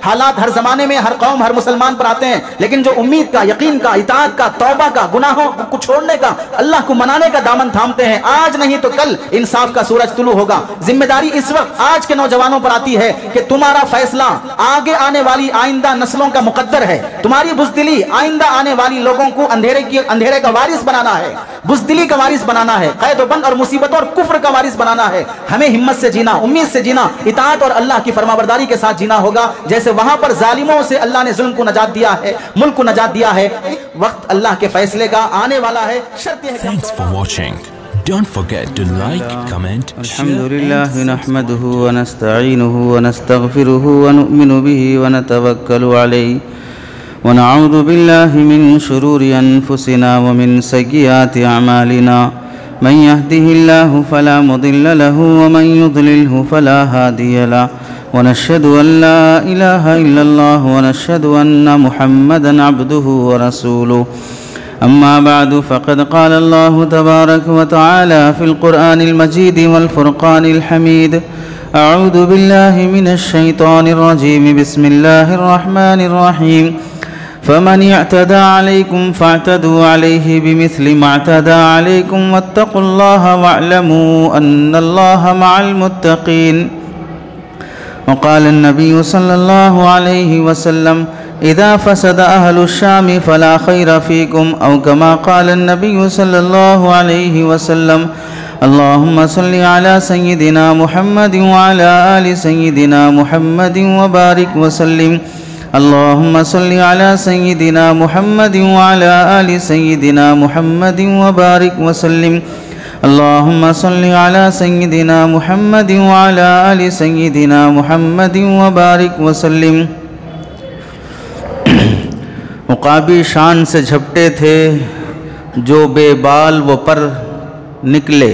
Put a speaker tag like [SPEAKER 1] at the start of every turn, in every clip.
[SPEAKER 1] حالات ہر زمانے میں ہر قوم ہر مسلمان پر آتے ہیں، لیکن جو امید کا، یقین کا، اطاعت کا، توبہ کا، گناہوں کو چھوڑنے کا، اللہ کو منانے کا دامن تھامتے ہیں، آج نہیں تو کل انصاف کا سورج طلوع ہوگا۔ ذمہ داری اس وقت آج کے نوجوانوں پر آتی ہے کہ تمہارا فیصلہ آگے آنے والی آئندہ نسلوں کا مقدر ہے۔ تمہاری بزدلی آئندہ آنے والی لوگوں کو اندھیرے کا وارث بنانا ہے، بزدلی کا وارث بنانا ہے، قید و بند اور مصیبتوں اور کفر کا وارث بنانا ہے۔ ہمیں ہمت سے جینا، امید سے جینا، اطاعت اور اللہ کی فرمانبرداری کے ساتھ جینا ہوگا، جیسے وہاں پر ظالموں سے اللہ نے ظلم کو نجات دیا ہے، ملک کو نجات دیا ہے۔ وقت اللہ کے فیصلے کا آنے والا ہے، شرط یہ ہے کہ
[SPEAKER 2] Thanks for watching. Don't forget to like, comment,
[SPEAKER 3] الحمد لله نحمده ونستعينه ونستغفره ونؤمن به ونتوكل عليه ونعوذ بالله من شرور أنفسنا ومن سيئات أعمالنا من يهده الله فلا مضل له ومن يضلله فلا هادي له ونشهد أن لا إله إلا الله ونشهد أن محمدا عبده ورسوله أما بعد فقد قال الله تبارك وتعالى في القرآن المجيد والفرقان الحميد أعوذ بالله من الشيطان الرجيم بسم الله الرحمن الرحيم فمن اعتدى عليكم فاعتدوا عليه بمثل ما اعتدى عليكم واتقوا الله واعلموا أن الله مع المتقين وقال النبي صلى الله عليه وسلم إذا فسد أهل الشام فلا خير فيكم أو كما قال النبي صلى الله عليه وسلم اللهم صل على سيدنا محمد وعلى آل سيدنا محمد وبارك وسلم اللهم صل على سيدنا محمد وعلى آل سيدنا محمد وبارك وسلم اللهم صل على سيدنا محمد وعلى آل سيدنا محمد وبارك وسلم عقابی شان سے جھپٹے تھے جو بے بال و پر نکلے،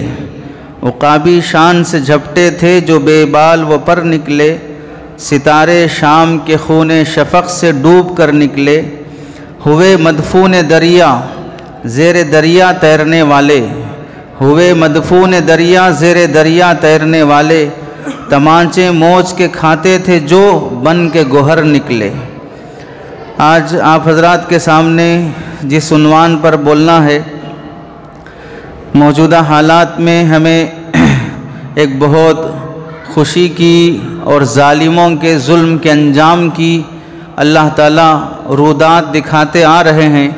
[SPEAKER 3] عقابی شان سے جھپٹے تھے جو بے بال و پر نکلے، ستارے شام کے خون شفق سے ڈوب کر نکلے، ہوئے مدفون دریا زیر دریا تیرنے والے، ہوئے مدفون دریا زیر دریا تیرنے والے، تمانچے موج کے کھاتے تھے جو بن کے گوہر نکلے۔ آج آپ حضرات کے سامنے جس عنوان پر بولنا ہے، موجودہ حالات میں ہمیں ایک بہت خوشی کی اور ظالموں کے ظلم کے انجام کی اللہ تعالیٰ رودات دکھاتے آ رہے ہیں۔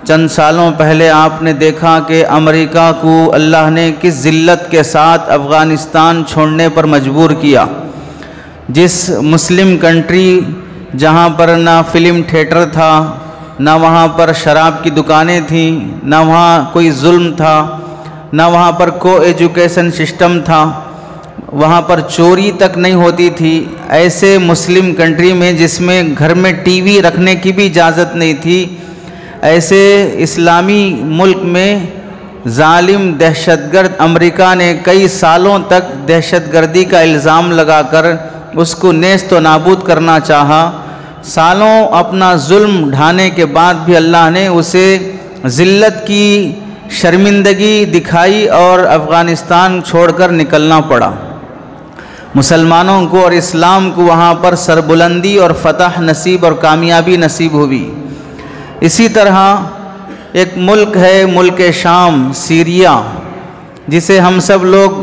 [SPEAKER 3] چند سالوں پہلے آپ نے دیکھا کہ امریکہ کو اللہ نے کس ذلت کے ساتھ افغانستان چھوڑنے پر مجبور کیا۔ جس مسلم کنٹری جہاں پر نہ فلم تھیٹر تھا، نہ وہاں پر شراب کی دکانیں تھیں، نہ وہاں کوئی ظلم تھا، نہ وہاں پر ایجوکیشن سسٹم تھا، وہاں پر چوری تک نہیں ہوتی تھی، ایسے مسلم کنٹری میں جس میں گھر میں ٹی وی رکھنے کی بھی اجازت نہیں تھی، ایسے اسلامی ملک میں ظالم دہشت گرد امریکہ نے کئی سالوں تک دہشت گردی کا الزام لگا کر اس کو نیست و نابود کرنا چاہا۔ سالوں اپنا ظلم ڈھانے کے بعد بھی اللہ نے اسے ذلت کی شرمندگی دکھائی اور افغانستان چھوڑ کر نکلنا پڑا۔ مسلمانوں کو اور اسلام کو وہاں پر سربلندی اور فتح نصیب اور کامیابی نصیب ہوئی۔ اسی طرح ایک ملک ہے ملک شام، سیریا، جسے ہم سب لوگ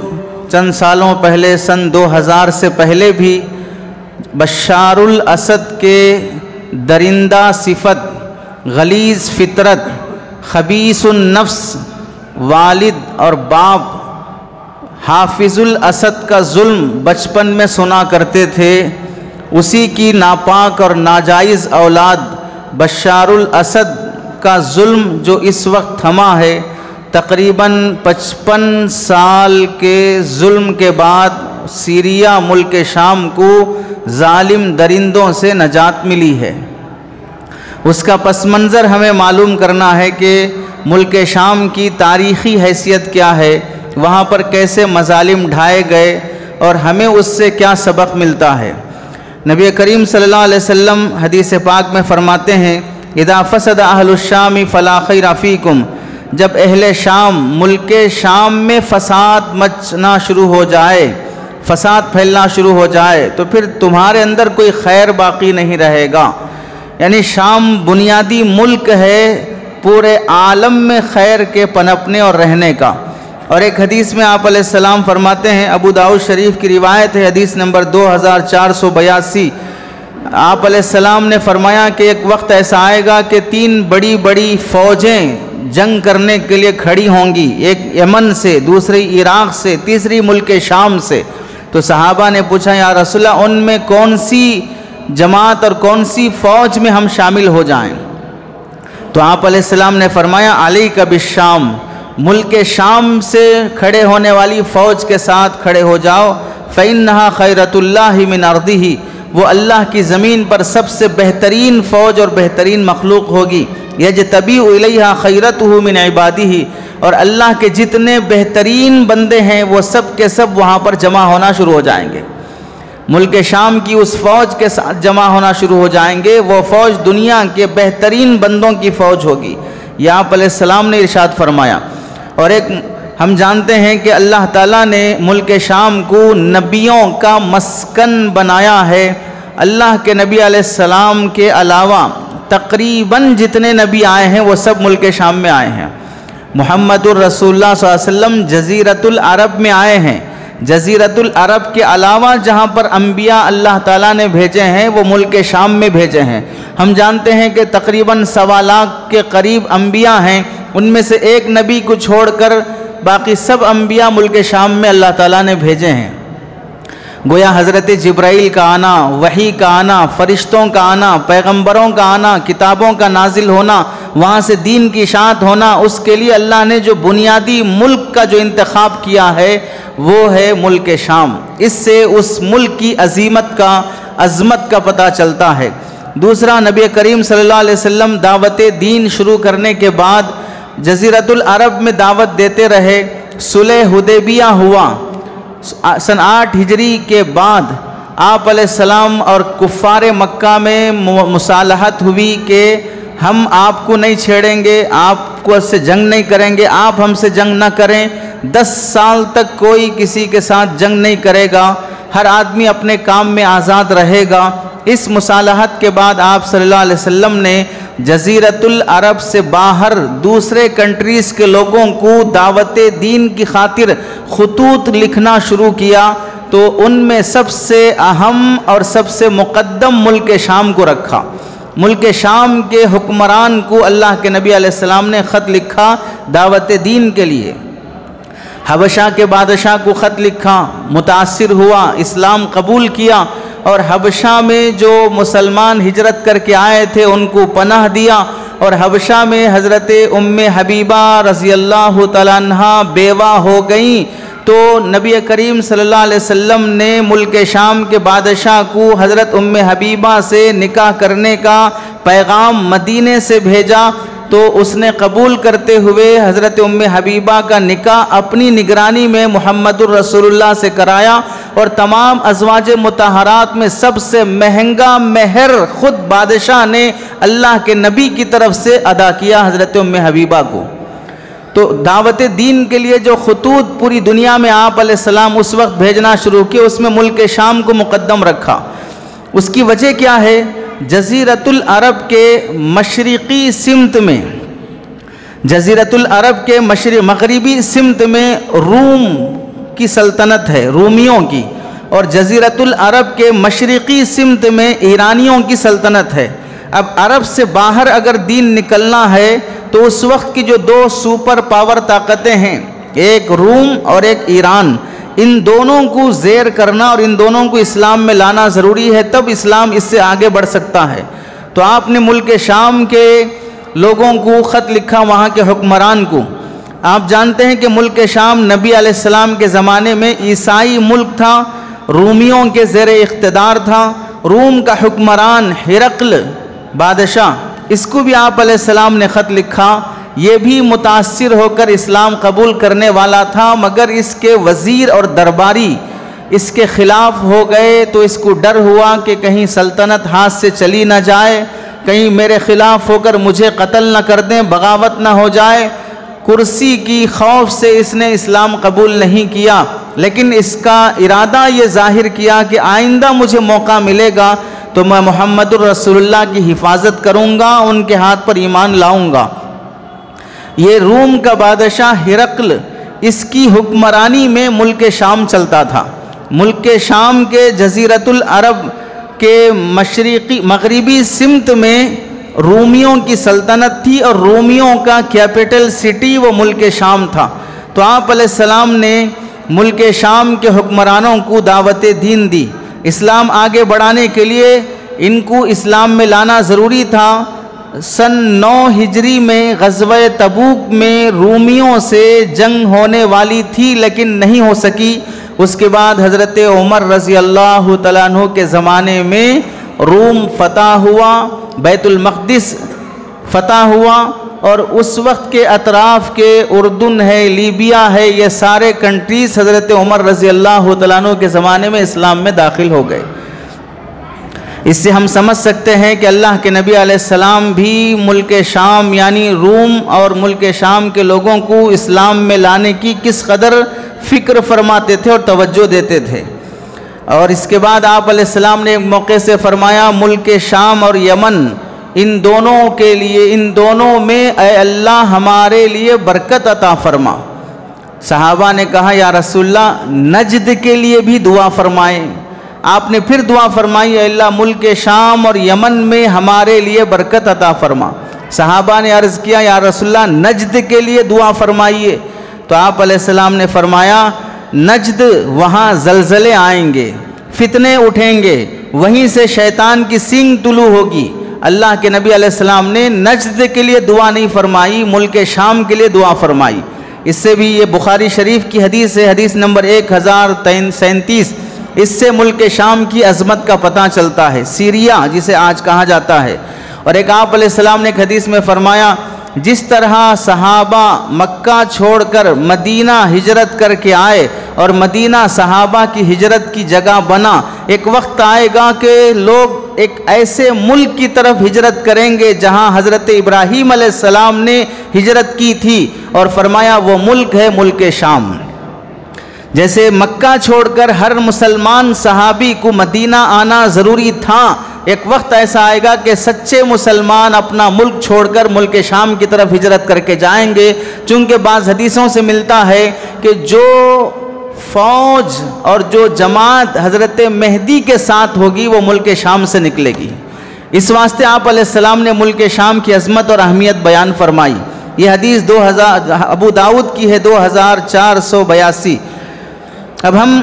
[SPEAKER 3] چند سالوں پہلے سن 2000 سے پہلے بھی بشار الاسد کے درندہ صفت، غلیظ فطرت، خبیث النفس والد اور باپ حافظ الاسد کا ظلم بچپن میں سنا کرتے تھے۔ اسی کی ناپاک اور ناجائز اولاد بشار الاسد کا ظلم جو اس وقت تھما ہے، تقریباً 55 سال کے ظلم کے بعد سیریا ملک شام کو ظالم درندوں سے نجات ملی ہے۔ اس کا پس منظر ہمیں معلوم کرنا ہے کہ ملک شام کی تاریخی حیثیت کیا ہے، وہاں پر کیسے مظالم ڈھائے گئے اور ہمیں اس سے کیا سبق ملتا ہے۔ نبی کریم صلی اللہ علیہ وسلم حدیث پاک میں فرماتے ہیں اذا فسد اہل الشام فلا خیر فیکم، جب اہل شام ملک شام میں فساد مچنا شروع ہو جائے، فساد پھیلنا شروع ہو جائے تو پھر تمہارے اندر کوئی خیر باقی نہیں رہے گا۔ یعنی شام بنیادی ملک ہے پورے عالم میں خیر کے پنپنے اور رہنے کا۔ اور ایک حدیث میں آپ علیہ السلام فرماتے ہیں، ابو داؤد شریف کی روایت ہے، حدیث نمبر 2482، آپ علیہ السلام نے فرمایا کہ ایک وقت ایسا آئے گا کہ 3 بڑی بڑی فوجیں جنگ کرنے کے لیے کھڑی ہوں گی، ایک یمن سے، دوسری عراق سے، تیسری ملک شام سے۔ تو صحابہ نے پوچھا یا رسول اللہ ان میں کون سی جماعت اور کون سی فوج میں ہم شامل ہو جائیں؟ تو آپ علیہ السلام نے فرمایا علیک بالشام، ملک شام سے کھڑے ہونے والی فوج کے ساتھ کھڑے ہو جاؤ، فإنها خیرۃ اللہ من ارضہ، وہ اللہ کی زمین پر سب سے بہترین فوج اور بہترین مخلوق ہوگی، یجتبی الیہا خیرتہ من عبادہ، اور اللہ کے جتنے بہترین بندے ہیں وہ سب کے سب وہاں پر جمع ہونا شروع ہو جائیں گے، ملک شام کی اس فوج کے ساتھ جمع ہونا شروع ہو جائیں گے۔ وہ فوج دنیا کے بہترین بندوں کی فوج ہوگی، یہ آپ علیہ السلام نے ارشاد فرمایا۔ اور ایک ہم جانتے ہیں کہ اللہ تعالیٰ نے ملک شام کو نبیوں کا مسکن بنایا ہے۔ اللہ کے نبی علیہ السلام کے علاوہ تقریباً جتنے نبی آئے ہیں وہ سب ملک شام میں آئے ہیں۔ محمد الرسول اللہ صلی اللہ علیہ وسلم جزیرۃ العرب میں آئے ہیں، جزیرۃ العرب کے علاوہ جہاں پر انبیاء اللہ تعالیٰ نے بھیجے ہیں وہ ملک شام میں بھیجے ہیں۔ ہم جانتے ہیں کہ تقریباً 1.25 لاکھ کے قریب انبیاء ہیں، ان میں سے ایک نبی کو چھوڑ کر باقی سب انبیاء ملک شام میں اللہ تعالیٰ نے بھیجے ہیں۔ گویا حضرت جبرائیل کا آنا، وحی کا آنا، فرشتوں کا آنا، پیغمبروں کا آنا، کتابوں کا نازل ہونا، وہاں سے دین کی اشاعت ہونا، اس کے لیے اللہ نے جو بنیادی ملک کا جو انتخاب کیا ہے وہ ہے ملک شام۔ اس سے اس ملک کی عظمت کا پتہ چلتا ہے۔ دوسرا، نبی کریم صلی اللہ علیہ وسلم دعوت دین شروع کرنے کے بعد جزیرۃ العرب میں دعوت دیتے رہے۔ صلح حدیبیہ ہوا سن 8 ہجری کے بعد، آپ علیہ السلام اور کفار مکہ میں مصالحت ہوئی کہ ہم آپ کو نہیں چھیڑیں گے، آپ کو سے جنگ نہیں کریں گے، آپ ہم سے جنگ نہ کریں، 10 سال تک کوئی کسی کے ساتھ جنگ نہیں کرے گا، ہر آدمی اپنے کام میں آزاد رہے گا۔ اس مصالحت کے بعد آپ صلی اللہ علیہ وسلم نے جزیرۃ العرب سے باہر دوسرے کنٹریز کے لوگوں کو دعوت دین کی خاطر خطوط لکھنا شروع کیا، تو ان میں سب سے اہم اور سب سے مقدم ملک شام کو رکھا۔ ملک شام کے حکمران کو اللہ کے نبی علیہ السلام نے خط لکھا دعوت دین کے لیے۔ حبشہ کے بادشاہ کو خط لکھا، متاثر ہوا، اسلام قبول کیا، اور حبشہ میں جو مسلمان ہجرت کر کے آئے تھے ان کو پناہ دیا، اور حبشہ میں حضرت ام حبیبہ رضی اللہ تعالیٰ عنہا بیوہ ہو گئیں، تو نبی کریم صلی اللہ علیہ وسلم نے ملک شام کے بادشاہ کو حضرت ام حبیبہ سے نکاح کرنے کا پیغام مدینے سے بھیجا، تو اس نے قبول کرتے ہوئے حضرت ام حبیبہ کا نکاح اپنی نگرانی میں محمد الرسول اللہ سے کرایا، اور تمام ازواج مطہرات میں سب سے مہنگا مہر خود بادشاہ نے اللہ کے نبی کی طرف سے ادا کیا حضرت ام حبیبہ کو۔ تو دعوت دین کے لیے جو خطوط پوری دنیا میں آپ علیہ السلام اس وقت بھیجنا شروع کیے، اس میں ملک شام کو مقدم رکھا۔ اس کی وجہ کیا ہے؟ جزیرۃ العرب کے مشرقی سمت میں، جزیرۃ العرب کے مغربی سمت میں روم کی سلطنت ہے، رومیوں کی، اور جزیرۃ العرب کے مشرقی سمت میں ایرانیوں کی سلطنت ہے۔ اب عرب سے باہر اگر دین نکلنا ہے تو اس وقت کی جو 2 سپر پاور طاقتیں ہیں، ایک روم اور ایک ایران، ان دونوں کو زیر کرنا اور ان دونوں کو اسلام میں لانا ضروری ہے، تب اسلام اس سے آگے بڑھ سکتا ہے۔ تو آپ نے ملک شام کے لوگوں کو خط لکھا، وہاں کے حکمران کو۔ آپ جانتے ہیں کہ ملک شام نبی علیہ السلام کے زمانے میں عیسائی ملک تھا، رومیوں کے زیر اقتدار تھا۔ روم کا حکمران ہرقل بادشاہ، اس کو بھی آپ علیہ السلام نے خط لکھا، یہ بھی متاثر ہو کر اسلام قبول کرنے والا تھا، مگر اس کے وزیر اور درباری اس کے خلاف ہو گئے، تو اس کو ڈر ہوا کہ کہیں سلطنت ہاتھ سے چلی نہ جائے، کہیں میرے خلاف ہو کر مجھے قتل نہ کر دیں، بغاوت نہ ہو جائے۔ کرسی کی خوف سے اس نے اسلام قبول نہیں کیا۔ لیکن اس کا ارادہ یہ ظاہر کیا کہ آئندہ مجھے موقع ملے گا تو میں محمد الرسول اللہ کی حفاظت کروں گا، ان کے ہاتھ پر ایمان لاؤں گا۔ یہ روم کا بادشاہ ہرقل، اس کی حکمرانی میں ملک شام چلتا تھا۔ ملک شام کے جزیرۃ العرب کے مغربی سمت میں رومیوں کی سلطنت تھی، اور رومیوں کا کیپٹل سٹی وہ ملک شام تھا۔ تو آپ علیہ السلام نے ملک شام کے حکمرانوں کو دعوت دین دی۔ اسلام آگے بڑھانے کے لیے ان کو اسلام میں لانا ضروری تھا۔ سن 9 ہجری میں غزوہ تبوک میں رومیوں سے جنگ ہونے والی تھی لیکن نہیں ہو سکی۔ اس کے بعد حضرت عمر رضی اللہ تعالیٰ عنہ کے زمانے میں روم فتح ہوا، بیت المقدس فتح ہوا، اور اس وقت کے اطراف کے اردن ہے، لیبیا ہے، یہ سارے کنٹریز حضرت عمر رضی اللہ تعالیٰ عنہ کے زمانے میں اسلام میں داخل ہو گئے۔ اس سے ہم سمجھ سکتے ہیں کہ اللہ کے نبی علیہ السلام بھی ملک شام یعنی روم اور ملک شام کے لوگوں کو اسلام میں لانے کی کس قدر فکر فرماتے تھے اور توجہ دیتے تھے۔ اور اس کے بعد آپ علیہ السلام نے ایک موقع سے فرمایا، ملک شام اور یمن، ان دونوں کے لیے، ان دونوں میں اے اللہ ہمارے لیے برکت عطا فرما۔ صحابہ نے کہا یا رسول اللہ نجد کے لیے بھی دعا فرمائیں۔ آپ نے پھر دعا فرمائی، اے اللہ ملک شام اور یمن میں ہمارے لیے برکت عطا فرما۔ صحابہ نے عرض کیا یا رسول اللہ نجد کے لیے دعا فرمائیے۔ تو آپ علیہ السلام نے فرمایا نجد وہاں زلزلے آئیں گے، فتنے اٹھیں گے، وہیں سے شیطان کی سینگ طلوع ہوگی۔ اللہ کے نبی علیہ السلام نے نجد کے لیے دعا نہیں فرمائی، ملک شام کے لیے دعا فرمائی۔ اس سے بھی یہ بخاری شریف کی حدیث ہے، حدیث نمبر 1037۔ اس سے ملک شام کی عظمت کا پتہ چلتا ہے، سیریا جسے آج کہا جاتا ہے۔ اور ایک آپ علیہ السلام نے ایک حدیث میں فرمایا، جس طرح صحابہ مکہ چھوڑ کر مدینہ ہجرت کر کے آئے اور مدینہ صحابہ کی ہجرت کی جگہ بنا، ایک وقت آئے گا کہ لوگ ایک ایسے ملک کی طرف ہجرت کریں گے جہاں حضرت ابراہیم علیہ السلام نے ہجرت کی تھی، اور فرمایا وہ ملک ہے ملک شام۔ جیسے مکہ چھوڑ کر ہر مسلمان صحابی کو مدینہ آنا ضروری تھا، ایک وقت ایسا آئے گا کہ سچے مسلمان اپنا ملک چھوڑ کر ملک شام کی طرف ہجرت کر کے جائیں گے، چونکہ بعض حدیثوں سے ملتا ہے کہ جو فوج اور جو جماعت حضرت مہدی کے ساتھ ہوگی وہ ملک شام سے نکلے گی۔ اس واسطے آپ علیہ السلام نے ملک شام کی عظمت اور اہمیت بیان فرمائی۔ یہ حدیث ابو داؤد کی ہے 2482۔ اب ہم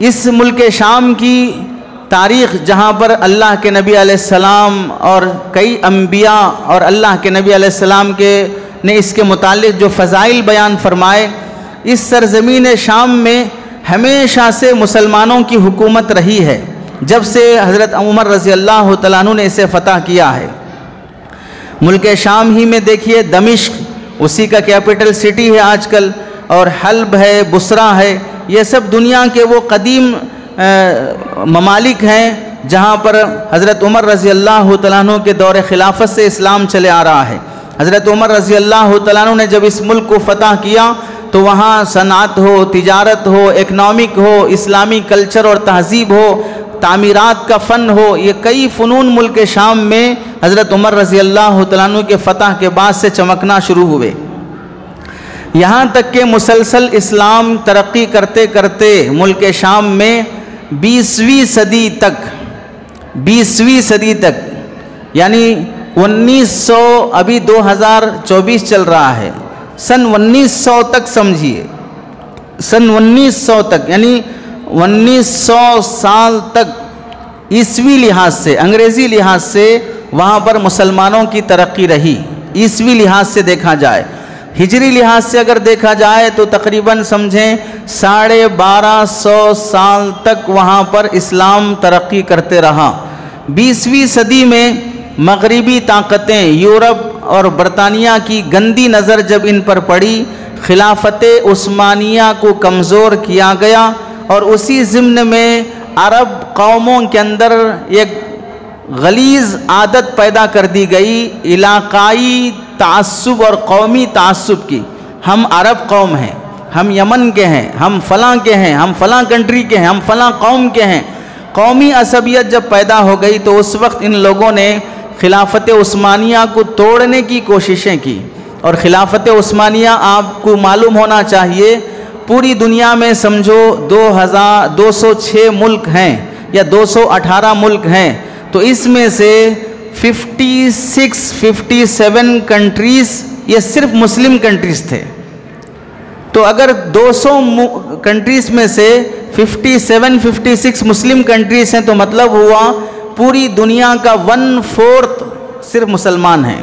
[SPEAKER 3] اس ملک شام کی تاریخ، جہاں پر اللہ کے نبی علیہ السلام اور کئی انبیاء اور اللہ کے نبی علیہ السلام نے اس کے متعلق جو فضائل بیان فرمائے، اس سرزمین شام میں ہمیشہ سے مسلمانوں کی حکومت رہی ہے، جب سے حضرت عمر رضی اللہ تعالیٰ عنہ نے اسے فتح کیا ہے۔ ملک شام ہی میں دیکھیے دمشق اسی کا کیپٹل سٹی ہے آج کل، اور حلب ہے، بصرہ ہے، یہ سب دنیا کے وہ قدیم ممالک ہیں جہاں پر حضرت عمر رضی اللہ تعالیٰ عنہ کے دور خلافت سے اسلام چلے آ رہا ہے۔ حضرت عمر رضی اللہ تعالیٰ عنہ نے جب اس ملک کو فتح کیا تو وہاں صنعت ہو، تجارت ہو، اکنامک ہو، اسلامی کلچر اور تہذیب ہو، تعمیرات کا فن ہو، یہ کئی فنون ملک شام میں حضرت عمر رضی اللہ تعالیٰ عنہ کے فتح کے بعد سے چمکنا شروع ہوئے، یہاں تک کہ مسلسل اسلام ترقی کرتے کرتے ملک شام میں 20ویں صدی تک یعنی 1900، ابھی 2024 چل رہا ہے، سن 1900 تک سمجھیے، سن 1900 تک یعنی 1900 سال تک عیسوی لحاظ سے، انگریزی لحاظ سے وہاں پر مسلمانوں کی ترقی رہی۔ عیسوی لحاظ سے دیکھا جائے، ہجری لحاظ سے اگر دیکھا جائے تو تقریباً سمجھیں 1250 سال تک وہاں پر اسلام ترقی کرتے رہا۔ 20ویں صدی میں مغربی طاقتیں، یورپ اور برطانیہ کی گندی نظر جب ان پر پڑی، خلافت عثمانیہ کو کمزور کیا گیا، اور اسی ضمن میں عرب قوموں کے اندر ایک غلیظ عادت پیدا کر دی گئی علاقائی تعصب اور قومی تعصب کی۔ ہم عرب قوم ہیں، ہم یمن کے ہیں، ہم فلاں کے ہیں، ہم فلاں کنٹری کے ہیں، ہم فلاں قوم کے ہیں۔ قومی عصبیت جب پیدا ہو گئی تو اس وقت ان لوگوں نے خلافت عثمانیہ کو توڑنے کی کوششیں کی، اور خلافت عثمانیہ آپ کو معلوم ہونا چاہیے پوری دنیا میں سمجھو 206 ملک ہیں یا 218 ملک ہیں، تو اس میں سے 57 کنٹریز یہ صرف مسلم کنٹریز تھے۔ تو اگر 200 کنٹریز میں سے 56 مسلم کنٹریز ہیں تو مطلب ہوا پوری دنیا کا 1/4 صرف مسلمان ہیں،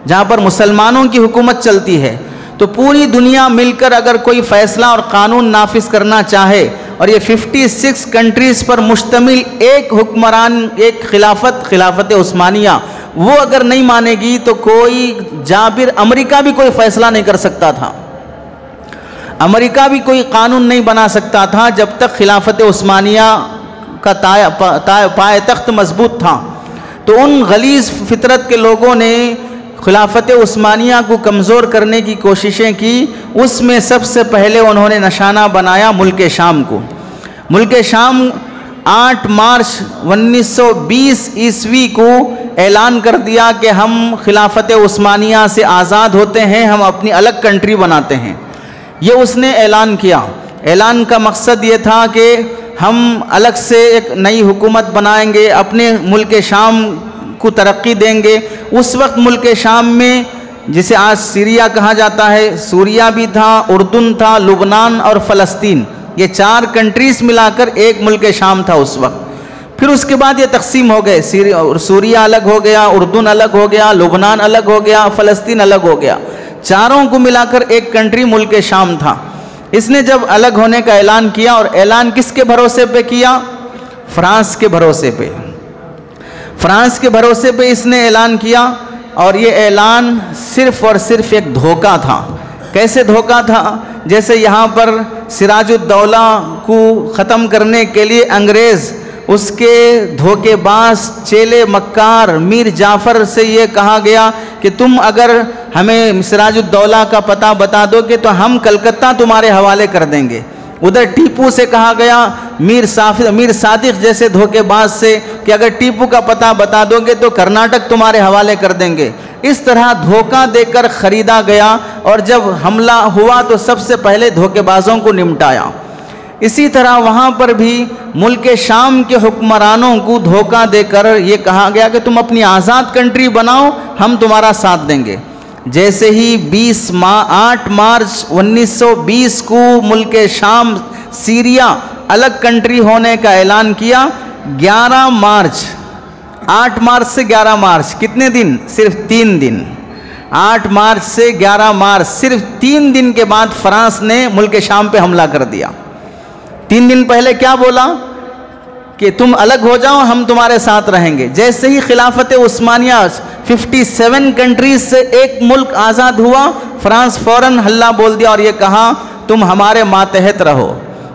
[SPEAKER 3] جہاں پر مسلمانوں کی حکومت چلتی ہے۔ تو پوری دنیا مل کر اگر کوئی فیصلہ اور قانون نافذ کرنا چاہے اور یہ 56 کنٹریز پر مشتمل ایک حکمران، ایک خلافت عثمانیہ، وہ اگر نہیں مانے گی تو کوئی جابر امریکہ بھی کوئی فیصلہ نہیں کر سکتا تھا، امریکہ بھی کوئی قانون نہیں بنا سکتا تھا جب تک خلافت عثمانیہ کا پائے تخت مضبوط تھا۔ تو ان غلیظ فطرت کے لوگوں نے خلافت عثمانیہ کو کمزور کرنے کی کوششیں کی۔ اس میں سب سے پہلے انہوں نے نشانہ بنایا ملک شام کو۔ ملک شام 8 مارچ 1920 عیسوی کو اعلان کر دیا کہ ہم خلافت عثمانیہ سے آزاد ہوتے ہیں، ہم اپنی الگ کنٹری بناتے ہیں۔ یہ اس نے اعلان کیا۔ اعلان کا مقصد یہ تھا کہ ہم الگ سے ایک نئی حکومت بنائیں گے، اپنے ملک شام کو ترقی دیں گے۔ اس وقت ملک شام میں جسے آج سیریا کہا جاتا ہے، سوریہ بھی تھا، اردن تھا، لبنان اور فلسطین، یہ 4 کنٹریز ملا کر ایک ملک شام تھا اس وقت۔ پھر اس کے بعد یہ تقسیم ہو گئے، سوریہ الگ ہو گیا، اردن الگ ہو گیا، لبنان الگ ہو گیا، فلسطین الگ ہو گیا، چاروں کو ملا کر ایک کنٹری ملک شام تھا۔ اس نے جب الگ ہونے کا اعلان کیا، اور اعلان کس کے بھروسے پہ کیا؟ فرانس کے بھروسے پہ، فرانس کے بھروسے پہ اس نے اعلان کیا۔ اور یہ اعلان صرف اور صرف ایک دھوکہ تھا۔ کیسے دھوکہ تھا؟ جیسے یہاں پر سراج الدولہ کو ختم کرنے کے لیے انگریز اس کے دھوکے باز چیلے مکار میر جعفر سے یہ کہا گیا کہ تم اگر ہمیں سراج الدولہ کا پتہ بتا دو گے تو ہم کلکتہ تمہارے حوالے کر دیں گے۔ ادھر ٹیپو سے کہا گیا، میر صادق جیسے دھوکے باز سے، کہ اگر ٹیپو کا پتہ بتا دو گے تو کرناٹک تمہارے حوالے کر دیں گے۔ اس طرح دھوکہ دے کر خریدا گیا، اور جب حملہ ہوا تو سب سے پہلے دھوکے بازوں کو نمٹایا۔ اسی طرح وہاں پر بھی ملک شام کے حکمرانوں کو دھوکہ دے کر یہ کہا گیا کہ تم اپنی آزاد کنٹری بناؤ، ہم تمہارا ساتھ دیں گے۔ جیسے ہی 8 مارچ 1920 کو ملک شام سیریا الگ کنٹری ہونے کا اعلان کیا، 11 مارچ 8 مارچ سے 11 مارچ کتنے دن؟ صرف 3 دن۔ 8 مارچ سے 11 مارچ صرف 3 دن کے بعد فرانس نے ملک شام پہ حملہ کر دیا۔ 3 دن پہلے کیا بولا؟ کہ تم الگ ہو جاؤ، ہم تمہارے ساتھ رہیں گے۔ جیسے ہی خلافت عثمانیہ 57 کنٹریز سے ایک ملک آزاد ہوا، فرانس فوراً ہلہ بول دیا اور یہ کہا تم ہمارے ماتحت رہو،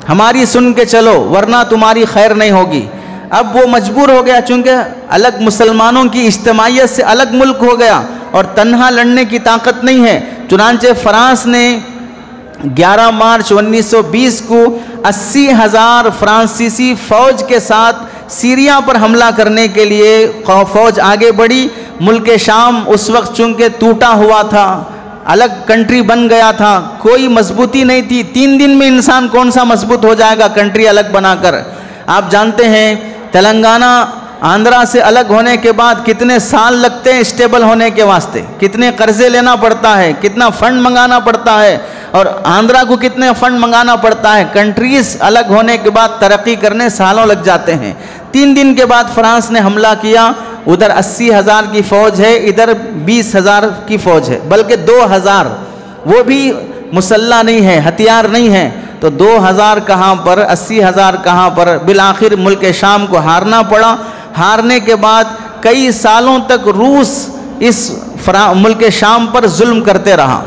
[SPEAKER 3] ہماری سن کے چلو، ورنہ تمہاری خیر نہیں ہوگی۔ اب وہ مجبور ہو گیا، چونکہ الگ مسلمانوں کی اجتماعیت سے الگ ملک ہو گیا اور تنہا لڑنے کی طاقت نہیں ہے۔ چنانچہ فرانس نے 11 مارچ 1920 کو 80,000 فرانسیسی فوج کے ساتھ سیریا پر حملہ کرنے کے لیے فوج آگے بڑھی۔ ملک شام اس وقت چونکہ ٹوٹا ہوا تھا، الگ کنٹری بن گیا تھا، کوئی مضبوطی نہیں تھی۔ 3 دن میں انسان کون سا مضبوط ہو جائے گا کنٹری الگ بنا کر؟ آپ جانتے ہیں تلنگانہ آندھرا سے الگ ہونے کے بعد کتنے سال لگتے ہیں اسٹیبل ہونے کے واسطے، کتنے قرضے لینا پڑتا ہے، کتنا فنڈ منگانا پڑتا ہے، اور آندھرا کو کتنے فنڈ منگانا پڑتا ہے۔ کنٹریز الگ ہونے کے بعد ترقی کرنے سالوں لگ جاتے ہیں۔ 3 دن کے بعد فرانس نے حملہ کیا، ادھر 80,000 کی فوج ہے، ادھر 20,000 کی فوج ہے، بلکہ 2,000، وہ بھی مسلح نہیں ہے، ہتھیار نہیں ہے۔ تو 2,000 کہاں پر، 80,000 کہاں پر؟ بالآخر ملک شام کو ہارنا پڑا۔ ہارنے کے بعد کئی سالوں تک روس اس ملک شام پر ظلم کرتے رہا،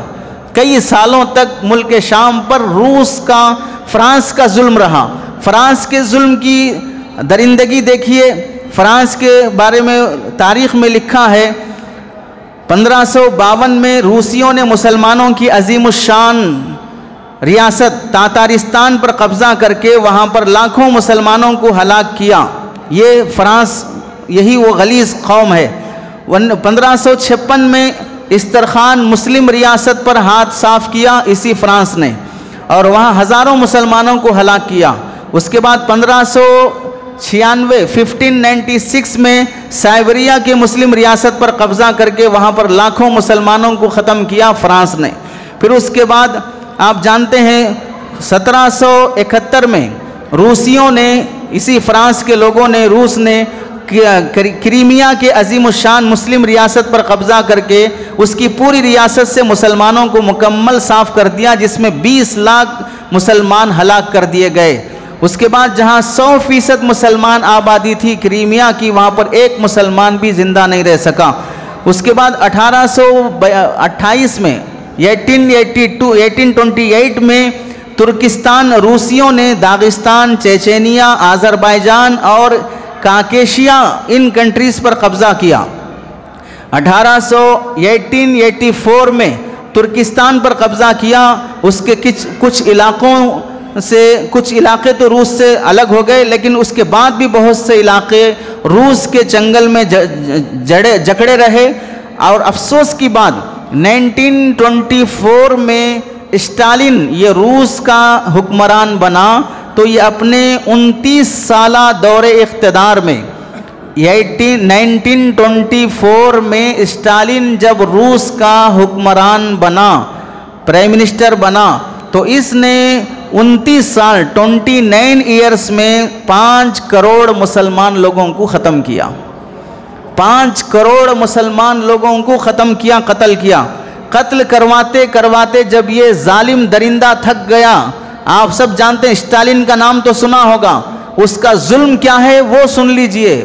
[SPEAKER 3] کئی سالوں تک ملک شام پر روس کا، فرانس کا ظلم رہا۔ فرانس کے ظلم کی درندگی دیکھیے، فرانس کے بارے میں تاریخ میں لکھا ہے 1552 میں روسیوں نے مسلمانوں کی عظیم الشان ریاست تاتارستان پر قبضہ کر کے وہاں پر لاکھوں مسلمانوں کو ہلاک کیا. یہ فرانس، یہی وہ غلیظ قوم ہے. 1556 میں استرخان مسلم ریاست پر ہاتھ صاف کیا اسی فرانس نے، اور وہاں ہزاروں مسلمانوں کو ہلاک کیا. اس کے بعد 1596 میں سائبریا کے مسلم ریاست پر قبضہ کر کے وہاں پر لاکھوں مسلمانوں کو ختم کیا فرانس نے. پھر اس کے بعد آپ جانتے ہیں 1771 میں روسیوں نے، اسی فرانس کے لوگوں نے، روس نے کریمیا کے عظیم الشان مسلم ریاست پر قبضہ کر کے اس کی پوری ریاست سے مسلمانوں کو مکمل صاف کر دیا، جس میں 20 لاکھ مسلمان ہلاک کر دیے گئے. اس کے بعد جہاں 100% مسلمان آبادی تھی کریمیا کی، وہاں پر ایک مسلمان بھی زندہ نہیں رہ سکا. اس کے بعد 1828 میں 1828 میں ترکستان، روسیوں نے داغستان، چیچینیا، آذربائیجان اور کاکیشیا ان کنٹریز پر قبضہ کیا. 1884 میں ترکستان پر قبضہ کیا. اس کے کچھ علاقے تو روس سے الگ ہو گئے، لیکن اس کے بعد بھی بہت سے علاقے روس کے جنگل میں جکڑے رہے. اور افسوس کی بات 1924 میں اسٹالن یہ روس کا حکمران بنا، تو یہ اپنے 29 سالہ دور اقتدار میں 1924 میں اسٹالن جب روس کا حکمران بنا، پرائم منسٹر بنا، تو اس نے 29 سال 29 ایئرس میں 5 کروڑ مسلمان لوگوں کو ختم کیا. 5 کروڑ مسلمان لوگوں کو ختم کیا، قتل کیا. قتل کرواتے کرواتے جب یہ ظالم درندہ تھک گیا، آپ سب جانتے ہیں اسٹالن کا نام تو سنا ہوگا، اس کا ظلم کیا ہے وہ سن لیجئے.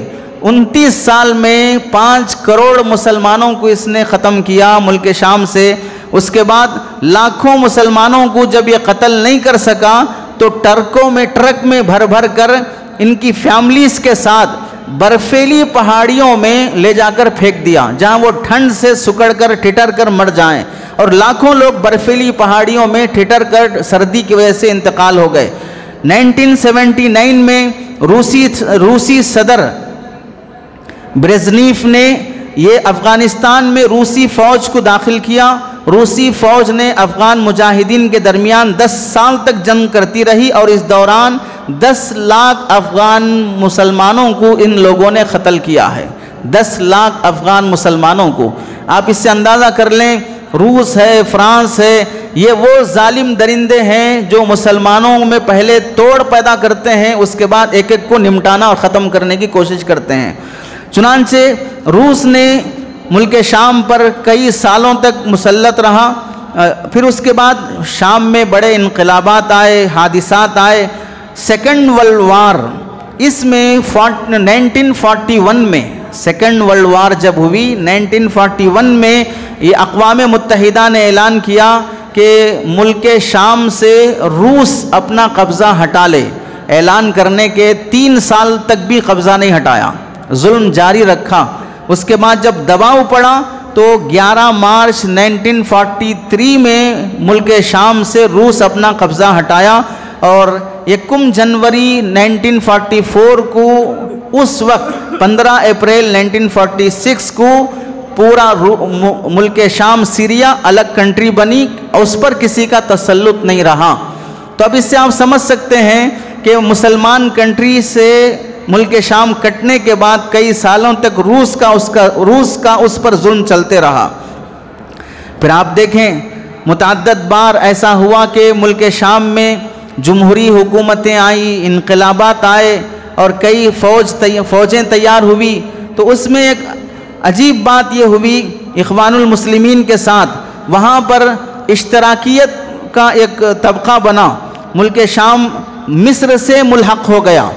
[SPEAKER 3] 29 سال میں 5 کروڑ مسلمانوں کو اس نے ختم کیا ملک شام سے. اس کے بعد لاکھوں مسلمانوں کو جب یہ قتل نہیں کر سکا تو ٹرک میں بھر بھر کر ان کی فیملیز کے ساتھ برفیلی پہاڑیوں میں لے جا کر پھینک دیا، جہاں وہ ٹھنڈ سے سکڑ کر ٹھٹر کر مر جائیں. اور لاکھوں لوگ برفیلی پہاڑیوں میں ٹھٹر کر سردی کی وجہ سے انتقال ہو گئے. 1979 میں روسی صدر برزنیف نے یہ افغانستان میں روسی فوج کو داخل کیا. روسی فوج نے افغان مجاہدین کے درمیان 10 سال تک جنگ کرتی رہی، اور اس دوران 10 لاکھ افغان مسلمانوں کو ان لوگوں نے قتل کیا ہے. 10 لاکھ افغان مسلمانوں کو. آپ اس سے اندازہ کر لیں، روس ہے، فرانس ہے، یہ وہ ظالم درندے ہیں جو مسلمانوں میں پہلے توڑ پیدا کرتے ہیں، اس کے بعد ایک ایک کو نمٹانا اور ختم کرنے کی کوشش کرتے ہیں. چنانچہ روس نے ملک شام پر کئی سالوں تک مسلط رہا. پھر اس کے بعد شام میں بڑے انقلابات آئے، حادثات آئے. سیکنڈ ورلڈ وار، اس میں 1941 میں سیکنڈ ورلڈ وار جب ہوئی 1941 میں یہ اقوام متحدہ نے اعلان کیا کہ ملک شام سے روس اپنا قبضہ ہٹا لے. اعلان کرنے کے 3 سال تک بھی قبضہ نہیں ہٹایا، ظلم جاری رکھا. اس کے بعد جب دباؤ پڑا تو 11 مارچ 1943 میں ملک شام سے روس اپنا قبضہ ہٹایا، اور 1 جنوری 1944 کو اس وقت 15 اپریل 1946 کو پورا ملک شام سیریا الگ کنٹری بنی، اور اس پر کسی کا تسلط نہیں رہا. تو اب اس سے آپ سمجھ سکتے ہیں کہ مسلمان کنٹری سے ملک شام کٹنے کے بعد کئی سالوں تک روس کا اس پر ظلم چلتے رہا. پھر آپ دیکھیں متعدد بار ایسا ہوا کہ ملک شام میں جمہوری حکومتیں آئیں، انقلابات آئے، اور کئی فوجیں تیار ہوئی. تو اس میں ایک عجیب بات یہ ہوئی اخوان المسلمین کے ساتھ، وہاں پر اشتراکیت کا ایک طبقہ بنا. ملک شام مصر سے ملحق ہو گیا.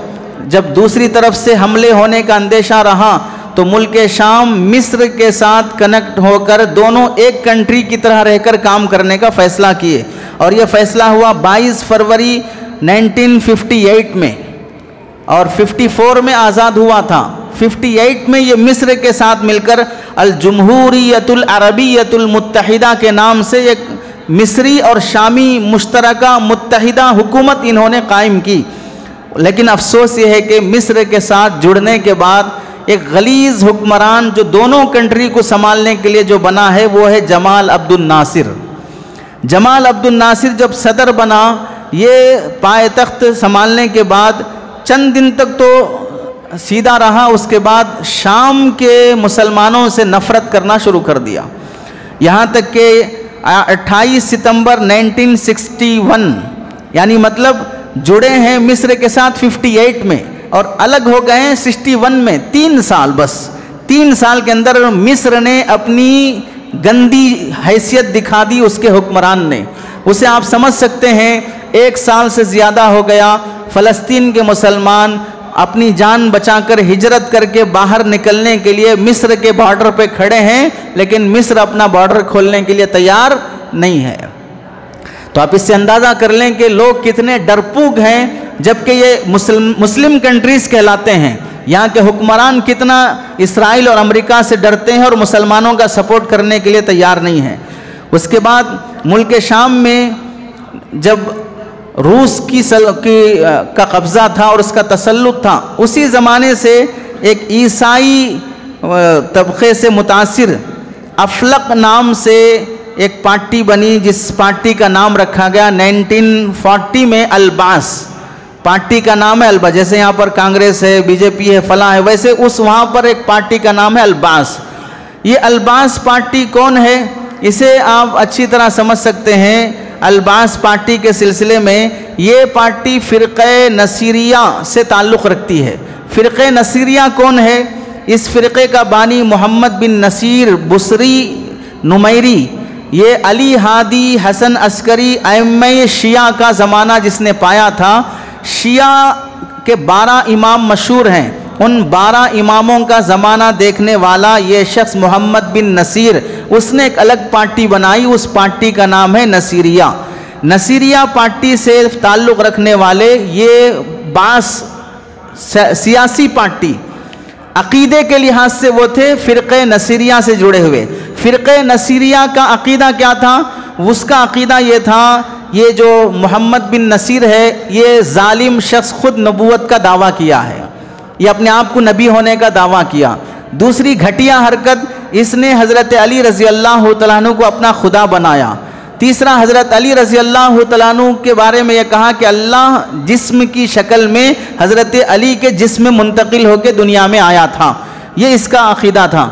[SPEAKER 3] جب دوسری طرف سے حملے ہونے کا اندیشہ رہا تو ملک شام مصر کے ساتھ کنیکٹ ہو کر دونوں ایک کنٹری کی طرح رہ کر کام کرنے کا فیصلہ کیے. اور یہ فیصلہ ہوا 22 فروری 1958 میں، اور 54 میں آزاد ہوا تھا. 58 میں یہ مصر کے ساتھ مل کر الجمہوریت العربیت المتحدہ کے نام سے ایک مصری اور شامی مشترکہ متحدہ حکومت انہوں نے قائم کی، لیکن افسوس یہ ہے کہ مصر کے ساتھ جڑنے کے بعد ایک غلیظ حکمران جو دونوں کنٹری کو سنبھالنے کے لیے جو بنا ہے وہ ہے جمال عبد الناصر۔ جمال عبد الناصر جب صدر بنا، یہ پائے تخت سنبھالنے کے بعد چند دن تک تو سیدھا رہا، اس کے بعد شام کے مسلمانوں سے نفرت کرنا شروع کر دیا، یہاں تک کہ 28 ستمبر 1961 یعنی مطلب جڑے ہیں مصر کے ساتھ 58 میں اور الگ ہو گئے ہیں 61 میں، 3 سال بس 3 سال کے اندر مصر نے اپنی گندی حیثیت دکھا دی اس کے حکمران نے۔ اسے آپ سمجھ سکتے ہیں 1 سال سے زیادہ ہو گیا، فلسطین کے مسلمان اپنی جان بچا کر ہجرت کر کے باہر نکلنے کے لیے مصر کے بارڈر پہ کھڑے ہیں، لیکن مصر اپنا بارڈر کھولنے کے لیے تیار نہیں ہے۔ تو آپ اس سے اندازہ کر لیں کہ لوگ کتنے ڈرپوک ہیں، جبکہ یہ مسلم کنٹریز کہلاتے ہیں، یہاں کے حکمران کتنا اسرائیل اور امریکہ سے ڈرتے ہیں اور مسلمانوں کا سپورٹ کرنے کے لیے تیار نہیں ہیں۔ اس کے بعد ملک شام میں جب روس کا قبضہ تھا اور اس کا تسلط تھا، اسی زمانے سے ایک عیسائی طبقے سے متاثر افلق نام سے ایک پارٹی بنی، جس پارٹی کا نام رکھا گیا 1940 میں الباس۔ پارٹی کا نام ہے الباس، جیسے یہاں پر کانگریس ہے، بی جے پی ہے، فلاں ہے، ویسے وہاں پر ایک پارٹی کا نام ہے الباس۔ یہ الباس پارٹی کون ہے؟ اسے آپ اچھی طرح سمجھ سکتے ہیں۔ الباس پارٹی کے سلسلے میں یہ پارٹی فرقہ نصیریہ سے تعلق رکھتی ہے۔ فرقہ نصیریہ کون ہے؟ اس فرقے کا بانی محمد بن نصیر بصری نمیری، یہ علی ہادی حسن عسکری ائمہ شیعہ کا زمانہ جس نے پایا تھا۔ شیعہ کے 12 امام مشہور ہیں، ان 12 اماموں کا زمانہ دیکھنے والا یہ شخص محمد بن نصیر، اس نے ایک الگ پارٹی بنائی، اس پارٹی کا نام ہے نصیریہ۔ نصیریہ پارٹی سے تعلق رکھنے والے یہ بعض سیاسی پارٹی عقیدے کے لحاظ سے وہ تھے فرقہ نصیریہ سے جڑے ہوئے۔ فرقہ نصیریہ کا عقیدہ کیا تھا؟ اس کا عقیدہ یہ تھا، یہ جو محمد بن نصیر ہے یہ ظالم شخص خود نبوت کا دعویٰ کیا ہے، یہ اپنے آپ کو نبی ہونے کا دعویٰ کیا۔ دوسری گھٹیا حرکت، اس نے حضرت علی رضی اللہ تعالیٰ عنہ کو اپنا خدا بنایا۔ تیسرا، حضرت علی رضی اللہ تعالیٰ عنہ کے بارے میں یہ کہا کہ اللہ جسم کی شکل میں حضرت علی کے جسم میں منتقل ہو کے دنیا میں آیا تھا، یہ اس کا عقیدہ تھا۔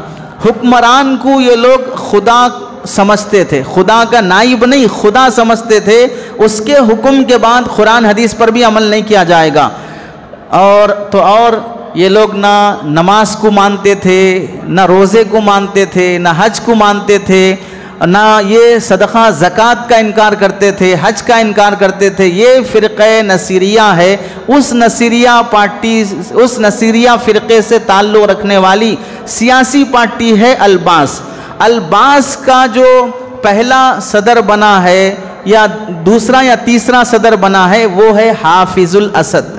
[SPEAKER 3] حکمران کو یہ لوگ خدا سمجھتے تھے، خدا کا نائب نہیں، خدا سمجھتے تھے۔ اس کے حکم کے بعد قرآن حدیث پر بھی عمل نہیں کیا جائے گا۔ اور یہ لوگ نہ نماز کو مانتے تھے، نہ روزے کو مانتے تھے، نہ حج کو مانتے تھے، نہ یہ صدقہ زکوٰۃ کا انکار کرتے تھے، حج کا انکار کرتے تھے۔ یہ فرقہ نصیریہ ہے، اس نصیریہ پارٹی، اس نصیریہ فرقے سے تعلق رکھنے والی سیاسی پارٹی ہے الباس۔ الباس کا جو پہلا صدر بنا ہے یا دوسرا یا تیسرا صدر بنا ہے وہ ہے حافظ الاسد۔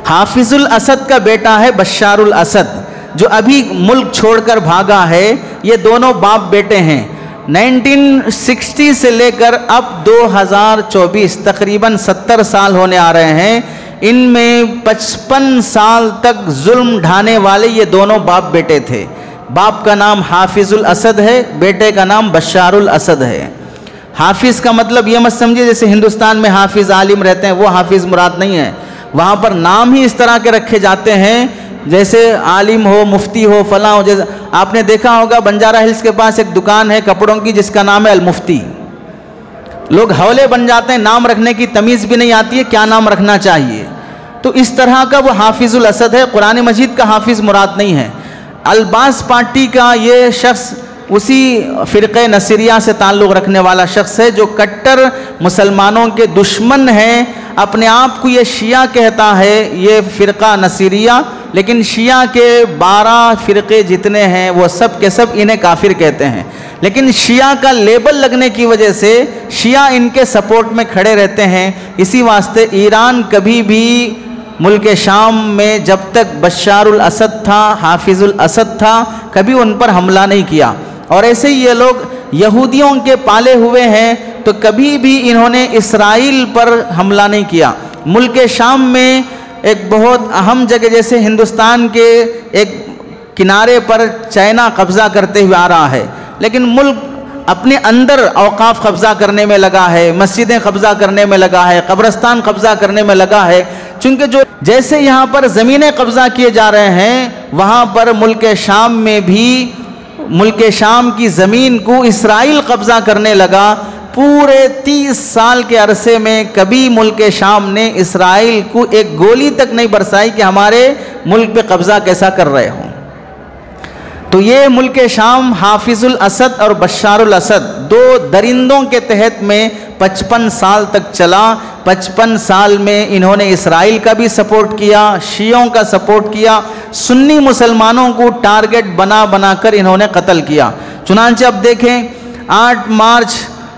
[SPEAKER 3] حافظ الاسد کا بیٹا ہے بشار الاسد جو ابھی ملک چھوڑ کر بھاگا ہے۔ یہ دونوں باپ بیٹے ہیں۔ 1960 سے لے کر اب 2024 تقریباً 70 سال ہونے آ رہے ہیں، ان میں 55 سال تک ظلم ڈھانے والے یہ دونوں باپ بیٹے تھے۔ باپ کا نام حافظ الاسد ہے، بیٹے کا نام بشار الاسد ہے۔ حافظ کا مطلب یہ مت سمجھے جیسے ہندوستان میں حافظ عالم رہتے ہیں وہ حافظ مراد نہیں ہے، وہاں پر نام ہی اس طرح کے رکھے جاتے ہیں جیسے عالم ہو، مفتی ہو، فلاں ہو۔ جیسے آپ نے دیکھا ہوگا بنجارہ ہلز کے پاس ایک دکان ہے کپڑوں کی جس کا نام ہے المفتی۔ لوگ حولے بن جاتے ہیں، نام رکھنے کی تمیز بھی نہیں آتی ہے کیا نام رکھنا چاہیے۔ تو اس طرح کا وہ حافظ الاسد ہے، قرآن مجید کا حافظ مراد نہیں ہے۔ الباس پارٹی کا یہ شخص اسی فرقہ نصیریہ سے تعلق رکھنے والا شخص ہے جو کٹر مسلمانوں کے دشمن ہیں۔ اپنے آپ کو یہ شیعہ کہتا ہے، یہ فرقہ نصیریہ، لیکن شیعہ کے 12 فرقے جتنے ہیں وہ سب کے سب انہیں کافر کہتے ہیں، لیکن شیعہ کا لیبل لگنے کی وجہ سے شیعہ ان کے سپورٹ میں کھڑے رہتے ہیں۔ اسی واسطے ایران کبھی بھی ملک شام میں جب تک بشار الاسد تھا، حافظ الاسد تھا، کبھی ان پر حملہ نہیں کیا۔ اور ایسے ہی یہ لوگ یہودیوں کے پالے ہوئے ہیں تو کبھی بھی انہوں نے اسرائیل پر حملہ نہیں کیا۔ ملک شام میں ایک بہت اہم جگہ جیسے ہندوستان کے ایک کنارے پر چائنا قبضہ کرتے ہوئے آ رہا ہے، لیکن ملک اپنے اندر اوقاف قبضہ کرنے میں لگا ہے، مسجدیں قبضہ کرنے میں لگا ہے، قبرستان قبضہ کرنے میں لگا ہے، چونکہ جو جیسے یہاں پر زمینیں قبضہ کیے جا رہے ہیں وہاں پر ملک شام میں بھی ملک شام کی زمین کو اسرائیل قبضہ کرنے لگا۔ پورے 30 سال کے عرصے میں کبھی ملک شام نے اسرائیل کو ایک گولی تک نہیں برسائی کہ ہمارے ملک پہ قبضہ کیسا کر رہے ہوں۔ تو یہ ملک شام حافظ الاسد اور بشار الاسد دو درندوں کے تحت میں 55 سال تک چلا۔ 55 سال میں انہوں نے اسرائیل کا بھی سپورٹ کیا، شیعوں کا سپورٹ کیا، سنی مسلمانوں کو ٹارگٹ بنا بنا کر انہوں نے قتل کیا۔ چنانچہ اب دیکھیں 8 مارچ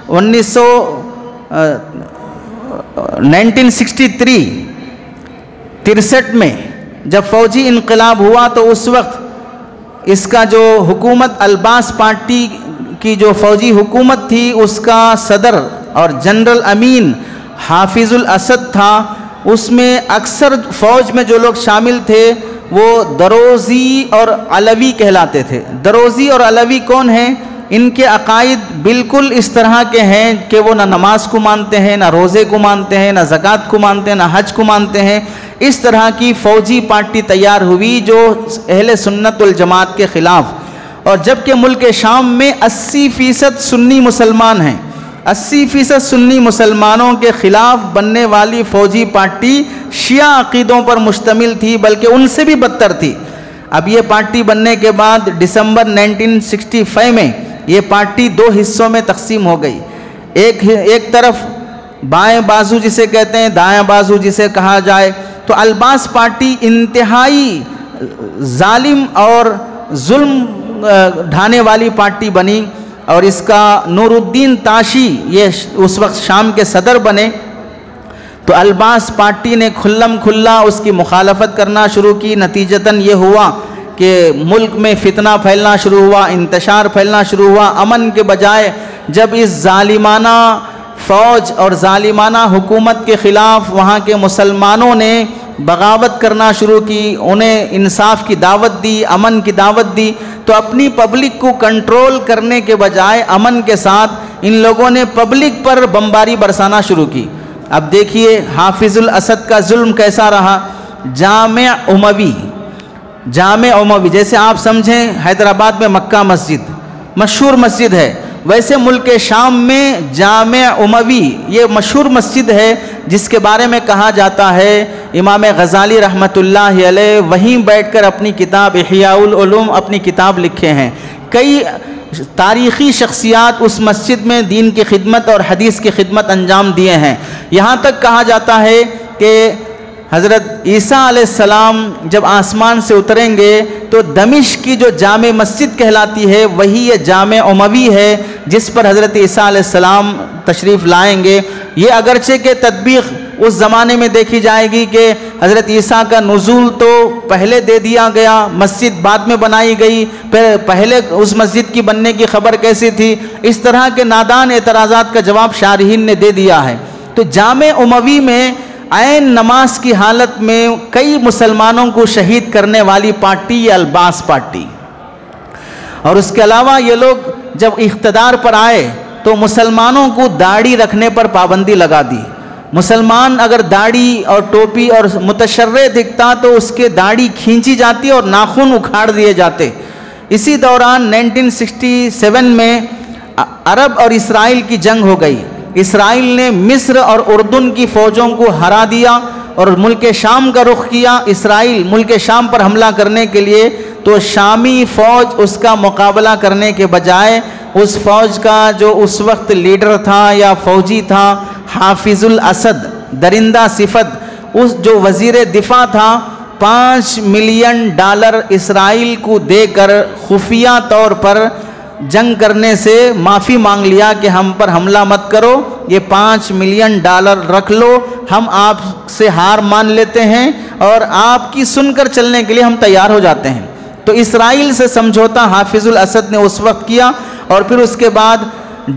[SPEAKER 3] 1963 میں جب فوجی انقلاب ہوا تو اس وقت اس کا جو حکومت الباس پارٹی کی جو فوجی حکومت تھی اس کا صدر اور جنرل امین حافظ الاسد تھا۔ اس میں اکثر فوج میں جو لوگ شامل تھے وہ دروزی اور علوی کہلاتے تھے۔ دروزی اور علوی کون ہیں؟ ان کے عقائد بالکل اس طرح کے ہیں کہ وہ نہ نماز کو مانتے ہیں، نہ روزے کو مانتے ہیں، نہ زکوٰۃ کو مانتے ہیں، نہ حج کو مانتے ہیں۔ اس طرح کی فوجی پارٹی تیار ہوئی جو اہل سنت والجماعت کے خلاف، اور جبکہ ملک شام میں 80% سنی مسلمان ہیں، 80% سنی مسلمانوں کے خلاف بننے والی فوجی پارٹی شیعہ عقیدوں پر مشتمل تھی، بلکہ ان سے بھی بدتر تھی۔ اب یہ پارٹی بننے کے بعد دسمبر 1965 میں یہ پارٹی 2 حصوں میں تقسیم ہو گئی۔ ایک طرف بائیں بازو جسے کہتے ہیں، دائیں بازو جسے کہا جائے، تو الباس پارٹی انتہائی ظالم اور ظلم ڈھانے والی پارٹی بنی، اور اس کا نور الدین تاشی یہ اس وقت شام کے صدر بنے۔ تو الباس پارٹی نے کھلم کھلا اس کی مخالفت کرنا شروع کی۔ نتیجتاً یہ ہوا کہ ملک میں فتنہ پھیلنا شروع ہوا، انتشار پھیلنا شروع ہوا۔ امن کے بجائے جب اس ظالمانہ فوج اور ظالمانہ حکومت کے خلاف وہاں کے مسلمانوں نے بغاوت کرنا شروع کی، انہیں انصاف کی دعوت دی، امن کی دعوت دی، تو اپنی پبلک کو کنٹرول کرنے کے بجائے امن کے ساتھ ان لوگوں نے پبلک پر بمباری برسانا شروع کی۔ اب دیکھیے حافظ الاسد کا ظلم کیسا رہا۔ جامع اموی جیسے آپ سمجھیں حیدرآباد میں مکہ مسجد مشہور مسجد ہے، ویسے ملک شام میں جامع اموی یہ مشہور مسجد ہے، جس کے بارے میں کہا جاتا ہے امام غزالی رحمۃ اللہ علیہ وہیں بیٹھ کر اپنی کتاب احیاء العلوم اپنی کتاب لکھے ہیں۔ کئی تاریخی شخصیات اس مسجد میں دین کی خدمت اور حدیث کی خدمت انجام دیے ہیں۔ یہاں تک کہا جاتا ہے کہ حضرت عیسیٰ علیہ السلام جب آسمان سے اتریں گے تو دمشق کی جو جامع مسجد کہلاتی ہے وہی یہ جامع اموی ہے جس پر حضرت عیسیٰ علیہ السلام تشریف لائیں گے۔ یہ اگرچہ کہ تطبیق اس زمانے میں دیکھی جائے گی کہ حضرت عیسیٰ کا نزول تو پہلے دے دیا گیا، مسجد بعد میں بنائی گئی، پھر پہلے اس مسجد کی بننے کی خبر کیسی تھی، اس طرح کے نادان اعتراضات کا جواب شارحین نے دے دیا ہے۔ تو جامع اموی میں عین نماز کی حالت میں کئی مسلمانوں کو شہید کرنے والی پارٹی یہ الباس پارٹی، اور اس کے علاوہ یہ لوگ جب اقتدار پر آئے تو مسلمانوں کو داڑھی رکھنے پر پابندی لگا دی۔ مسلمان اگر داڑھی اور ٹوپی اور متشرع دکھتا تو اس کے داڑھی کھینچی جاتی اور ناخن اکھاڑ دیے جاتے۔ اسی دوران 1967 میں عرب اور اسرائیل کی جنگ ہو گئی۔ اسرائیل نے مصر اور اردن کی فوجوں کو ہرا دیا اور ملک شام کا رخ کیا۔ اسرائیل ملک شام پر حملہ کرنے کے لیے تو شامی فوج اس کا مقابلہ کرنے کے بجائے اس فوج کا جو اس وقت لیڈر تھا یا فوجی تھا حافظ الاسد درندہ صفت، اس جو وزیر دفاع تھا، $5 ملین اسرائیل کو دے کر خفیہ طور پر جنگ کرنے سے معافی مانگ لیا کہ ہم پر حملہ مت کرو، یہ $5 ملین رکھ لو، ہم آپ سے ہار مان لیتے ہیں اور آپ کی سن کر چلنے کے لیے ہم تیار ہو جاتے ہیں۔ تو اسرائیل سے سمجھوتا حافظ الاسد نے اس وقت کیا اور پھر اس کے بعد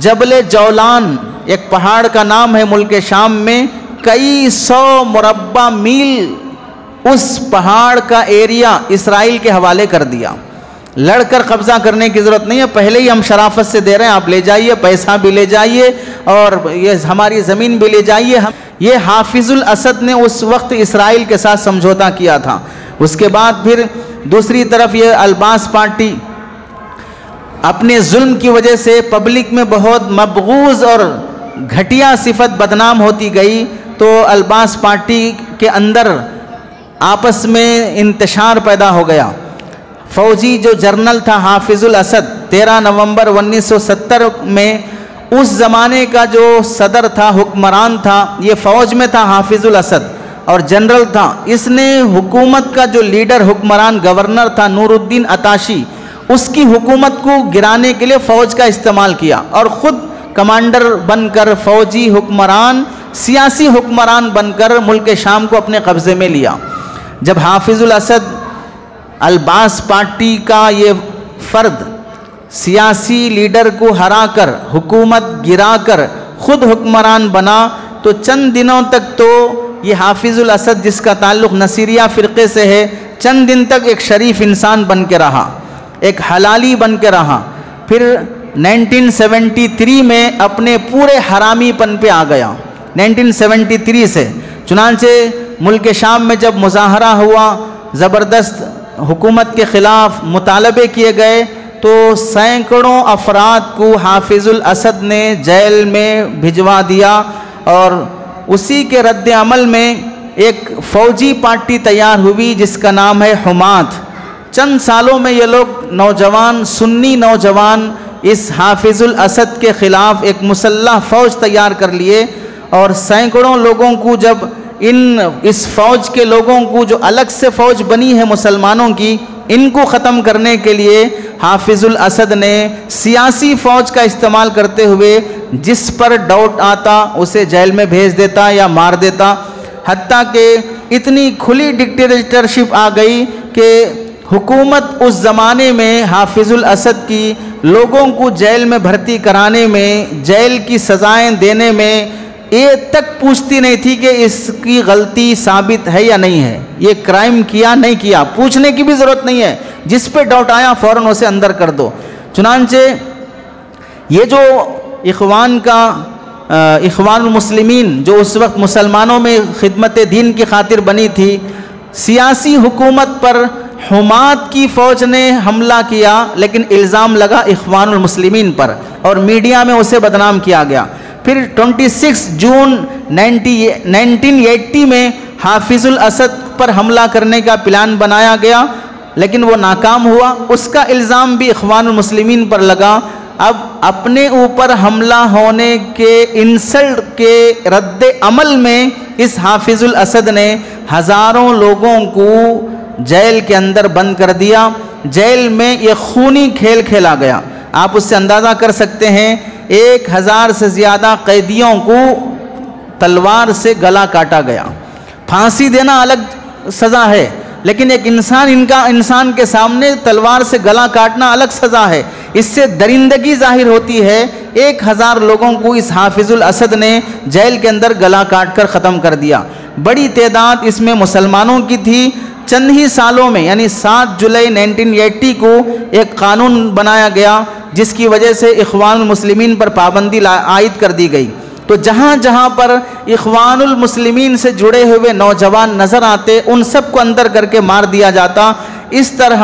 [SPEAKER 3] جبل جولان ایک پہاڑ کا نام ہے ملک شام میں، کئی 100 مربع میل اس پہاڑ کا ایریا اسرائیل کے حوالے کر دیا۔ لڑ کر قبضہ کرنے کی ضرورت نہیں ہے، پہلے ہی ہم شرافت سے دے رہے ہیں، آپ لے جائیے، پیسہ بھی لے جائیے اور یہ ہماری زمین بھی لے جائیے۔ یہ حافظ الاسد نے اس وقت اسرائیل کے ساتھ سمجھوتا کیا تھا۔ اس کے بعد پھر دوسری طرف یہ الباس پارٹی اپنے ظلم کی وجہ سے پبلک میں بہت مبغوض اور گھٹیا صفت بدنام ہوتی گئی، تو الباس پارٹی کے اندر آپس میں انتشار پیدا ہو گیا۔ فوجی جو جرنل تھا حافظ الاسد 13 نومبر 1970 میں، اس زمانے کا جو صدر تھا، حکمران تھا، یہ فوج میں تھا حافظ الاسد اور جنرل تھا۔ اس نے حکومت کا جو لیڈر حکمران گورنر تھا نور الدین عطاشی، اس کی حکومت کو گرانے کے لیے فوج کا استعمال کیا اور خود کمانڈر بن کر فوجی حکمران، سیاسی حکمران بن کر ملک شام کو اپنے قبضے میں لیا۔ جب حافظ الاسد الباس پارٹی کا یہ فرد سیاسی لیڈر کو ہرا کر حکومت گرا کر خود حکمران بنا، تو چند دنوں تک تو یہ حافظ الاسد جس کا تعلق نصیریہ فرقے سے ہے، چند دن تک ایک شریف انسان بن کے رہا، ایک حلالی بن کے رہا۔ پھر 1973 میں اپنے پورے حرامی پن پہ آ گیا، 1973 سے۔ چنانچہ ملک شام میں جب مظاہرہ ہوا، زبردست حکومت کے خلاف مطالبے کیے گئے، تو سینکڑوں افراد کو حافظ الاسد نے جیل میں بھجوا دیا، اور اسی کے رد عمل میں ایک فوجی پارٹی تیار ہوئی جس کا نام ہے حمات۔ چند سالوں میں یہ لوگ نوجوان، سنی نوجوان، اس حافظ الاسد کے خلاف ایک مسلح فوج تیار کر لیے، اور سینکڑوں لوگوں کو جب اس فوج کے لوگوں کو جو الگ سے فوج بنی ہے مسلمانوں کی، ان کو ختم کرنے کے لیے حافظ الاسد نے سیاسی فوج کا استعمال کرتے ہوئے جس پر ڈاؤٹ آتا اسے جیل میں بھیج دیتا یا مار دیتا، حتیٰ کہ اتنی کھلی ڈکٹیٹرشپ آ گئی کہ حکومت اس زمانے میں حافظ الاسد کی لوگوں کو جیل میں بھرتی کرانے میں، جیل کی سزائیں دینے میں یہ تک پوچھتی نہیں تھی کہ اس کی غلطی ثابت ہے یا نہیں ہے، یہ کرائم کیا نہیں کیا، پوچھنے کی بھی ضرورت نہیں ہے، جس پہ ڈاؤٹ آیا فوراً اسے اندر کر دو۔ چنانچہ یہ جو اخوان المسلمین جو اس وقت مسلمانوں میں خدمت دین کی خاطر بنی تھی، سیاسی حکومت پر حمات کی فوج نے حملہ کیا، لیکن الزام لگا اخوان المسلمین پر اور میڈیا میں اسے بدنام کیا گیا۔ پھر 26 جون 1980 میں حافظ الاسد پر حملہ کرنے کا پلان بنایا گیا، لیکن وہ ناکام ہوا، اس کا الزام بھی اخوان المسلمین پر لگا۔ اب اپنے اوپر حملہ ہونے کے انسلٹ کے رد عمل میں اس حافظ الاسد نے ہزاروں لوگوں کو جیل کے اندر بند کر دیا۔ جیل میں یہ خونی کھیل کھیلا گیا، آپ اس سے اندازہ کر سکتے ہیں 1000 سے زیادہ قیدیوں کو تلوار سے گلا کاٹا گیا۔ پھانسی دینا الگ سزا ہے، لیکن ایک انسان کے سامنے تلوار سے گلا کاٹنا الگ سزا ہے، اس سے درندگی ظاہر ہوتی ہے۔ 1000 لوگوں کو اس حافظ الاسد نے جیل کے اندر گلا کاٹ کر ختم کر دیا۔ بڑی تعداد اس میں مسلمانوں کی تھی۔ چند ہی سالوں میں یعنی 7 جولائی 1980 کو ایک قانون بنایا گیا جس کی وجہ سے اخوان المسلمین پر پابندی عائد کر دی گئی۔ تو جہاں جہاں پر اخوان المسلمین سے جڑے ہوئے نوجوان نظر آتے ان سب کو اندر کر کے مار دیا جاتا۔ اس طرح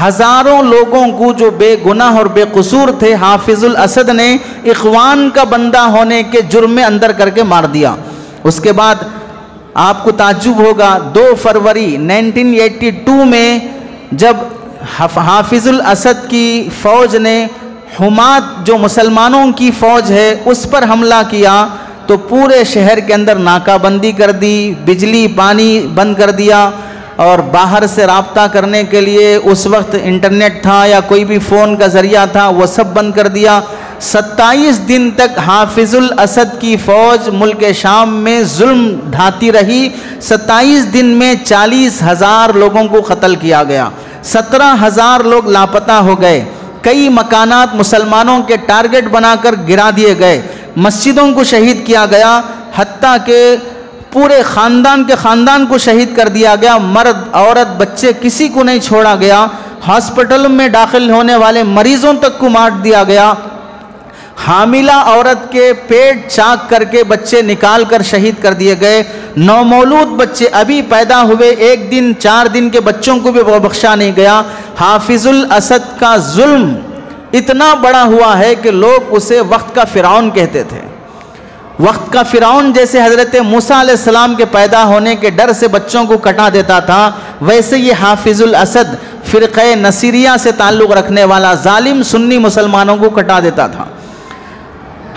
[SPEAKER 3] ہزاروں لوگوں کو جو بے گناہ اور بے قصور تھے حافظ الاسد نے اخوان کا بندہ ہونے کے جرم میں اندر کر کے مار دیا۔ اس کے بعد آپ کو تعجب ہوگا 2 فروری 1982 میں جب حافظ الاسد کی فوج نے حمات جو مسلمانوں کی فوج ہے اس پر حملہ کیا تو پورے شہر کے اندر ناکہ بندی کر دی، بجلی پانی بند کر دیا، اور باہر سے رابطہ کرنے کے لیے اس وقت انٹرنیٹ تھا یا کوئی بھی فون کا ذریعہ تھا وہ سب بند کر دیا۔ 27 دن تک حافظ الاسد کی فوج ملک شام میں ظلم ڈھاتی رہی۔ 27 دن میں 40,000 لوگوں کو قتل کیا گیا، 17,000 لوگ لاپتہ ہو گئے، کئی مکانات مسلمانوں کے ٹارگٹ بنا کر گرا دیے گئے، مسجدوں کو شہید کیا گیا، حتیٰ کہ پورے خاندان کو شہید کر دیا گیا، مرد عورت بچے کسی کو نہیں چھوڑا گیا، ہاسپٹل میں داخل ہونے والے مریضوں تک کو مار دیا گیا، حاملہ عورت کے پیٹ چاک کر کے بچے نکال کر شہید کر دیے گئے، نومولود بچے ابھی پیدا ہوئے 1 دن 4 دن کے بچوں کو بھی بخشا نہیں گیا۔ حافظ الاسد کا ظلم اتنا بڑا ہوا ہے کہ لوگ اسے وقت کا فرعون کہتے تھے۔ وقت کا فرعون جیسے حضرت موسیٰ علیہ السلام کے پیدا ہونے کے ڈر سے بچوں کو کٹا دیتا تھا، ویسے یہ حافظ الاسد فرقہ نصیریہ سے تعلق رکھنے والا ظالم سنی مسلمانوں کو کٹا دیتا تھا۔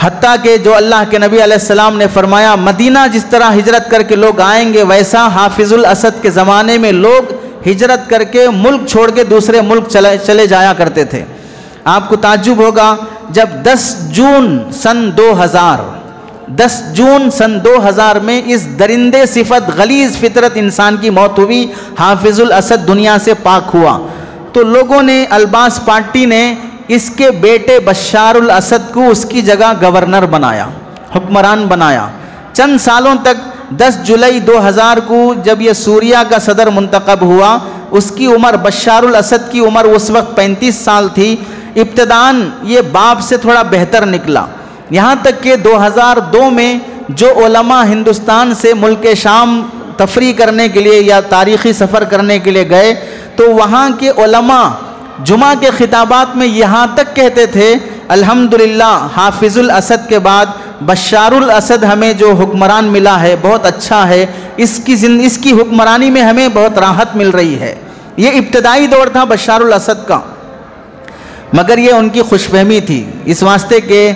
[SPEAKER 3] حتیٰ کہ جو اللہ کے نبی علیہ السلام نے فرمایا مدینہ جس طرح ہجرت کر کے لوگ آئیں گے، ویسا حافظ الاسد کے زمانے میں لوگ ہجرت کر کے ملک چھوڑ کے دوسرے ملک چلے جایا کرتے تھے۔ آپ کو تعجب ہوگا جب 10 جون سن 2000 میں اس درندے صفت غلیظ فطرت انسان کی موت ہوئی، حافظ الاسد دنیا سے پاک ہوا، تو لوگوں نے الباس پارٹی نے اس کے بیٹے بشار الاسد کو اس کی جگہ گورنر بنایا، حکمران بنایا۔ چند سالوں تک 10 جولائی 2000 کو جب یہ سوریہ کا صدر منتخب ہوا، اس کی عمر بشار الاسد کی عمر اس وقت 35 سال تھی۔ ابتداً یہ باپ سے تھوڑا بہتر نکلا، یہاں تک کہ 2002 میں جو علماء ہندوستان سے ملک شام تفریح کرنے کے لیے یا تاریخی سفر کرنے کے لیے گئے، تو وہاں کے علماء جمعہ کے خطابات میں یہاں تک کہتے تھے الحمدللہ حافظ الاسد کے بعد بشار الاسد ہمیں جو حکمران ملا ہے بہت اچھا ہے، اس کی حکمرانی میں ہمیں بہت راحت مل رہی ہے۔ یہ ابتدائی دور تھا بشار الاسد کا، مگر یہ ان کی خوش فہمی تھی، اس واسطے کہ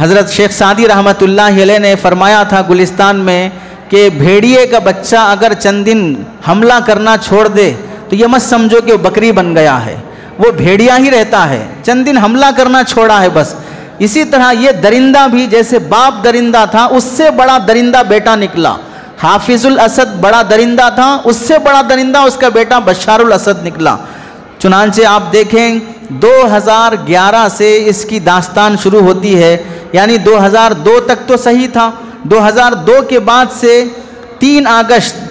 [SPEAKER 3] حضرت شیخ سعدی رحمۃ اللہ علیہ نے فرمایا تھا گلستان میں کہ بھیڑیے کا بچہ اگر چند دن حملہ کرنا چھوڑ دے تو یہ مت سمجھو کہ وہ بکری بن گیا ہے، وہ بھیڑیا ہی رہتا ہے، چند دن حملہ کرنا چھوڑا ہے بس۔ اسی طرح یہ درندہ بھی جیسے باپ درندہ تھا، اس سے بڑا درندہ بیٹا نکلا۔ حافظ الاسد بڑا درندہ تھا، اس سے بڑا درندہ اس کا بیٹا بشار الاسد نکلا۔ چنانچہ آپ دیکھیں 2011 سے اس کی داستان شروع ہوتی ہے، یعنی 2002 تک تو صحیح تھا، 2002 کے بعد سے 3 اگست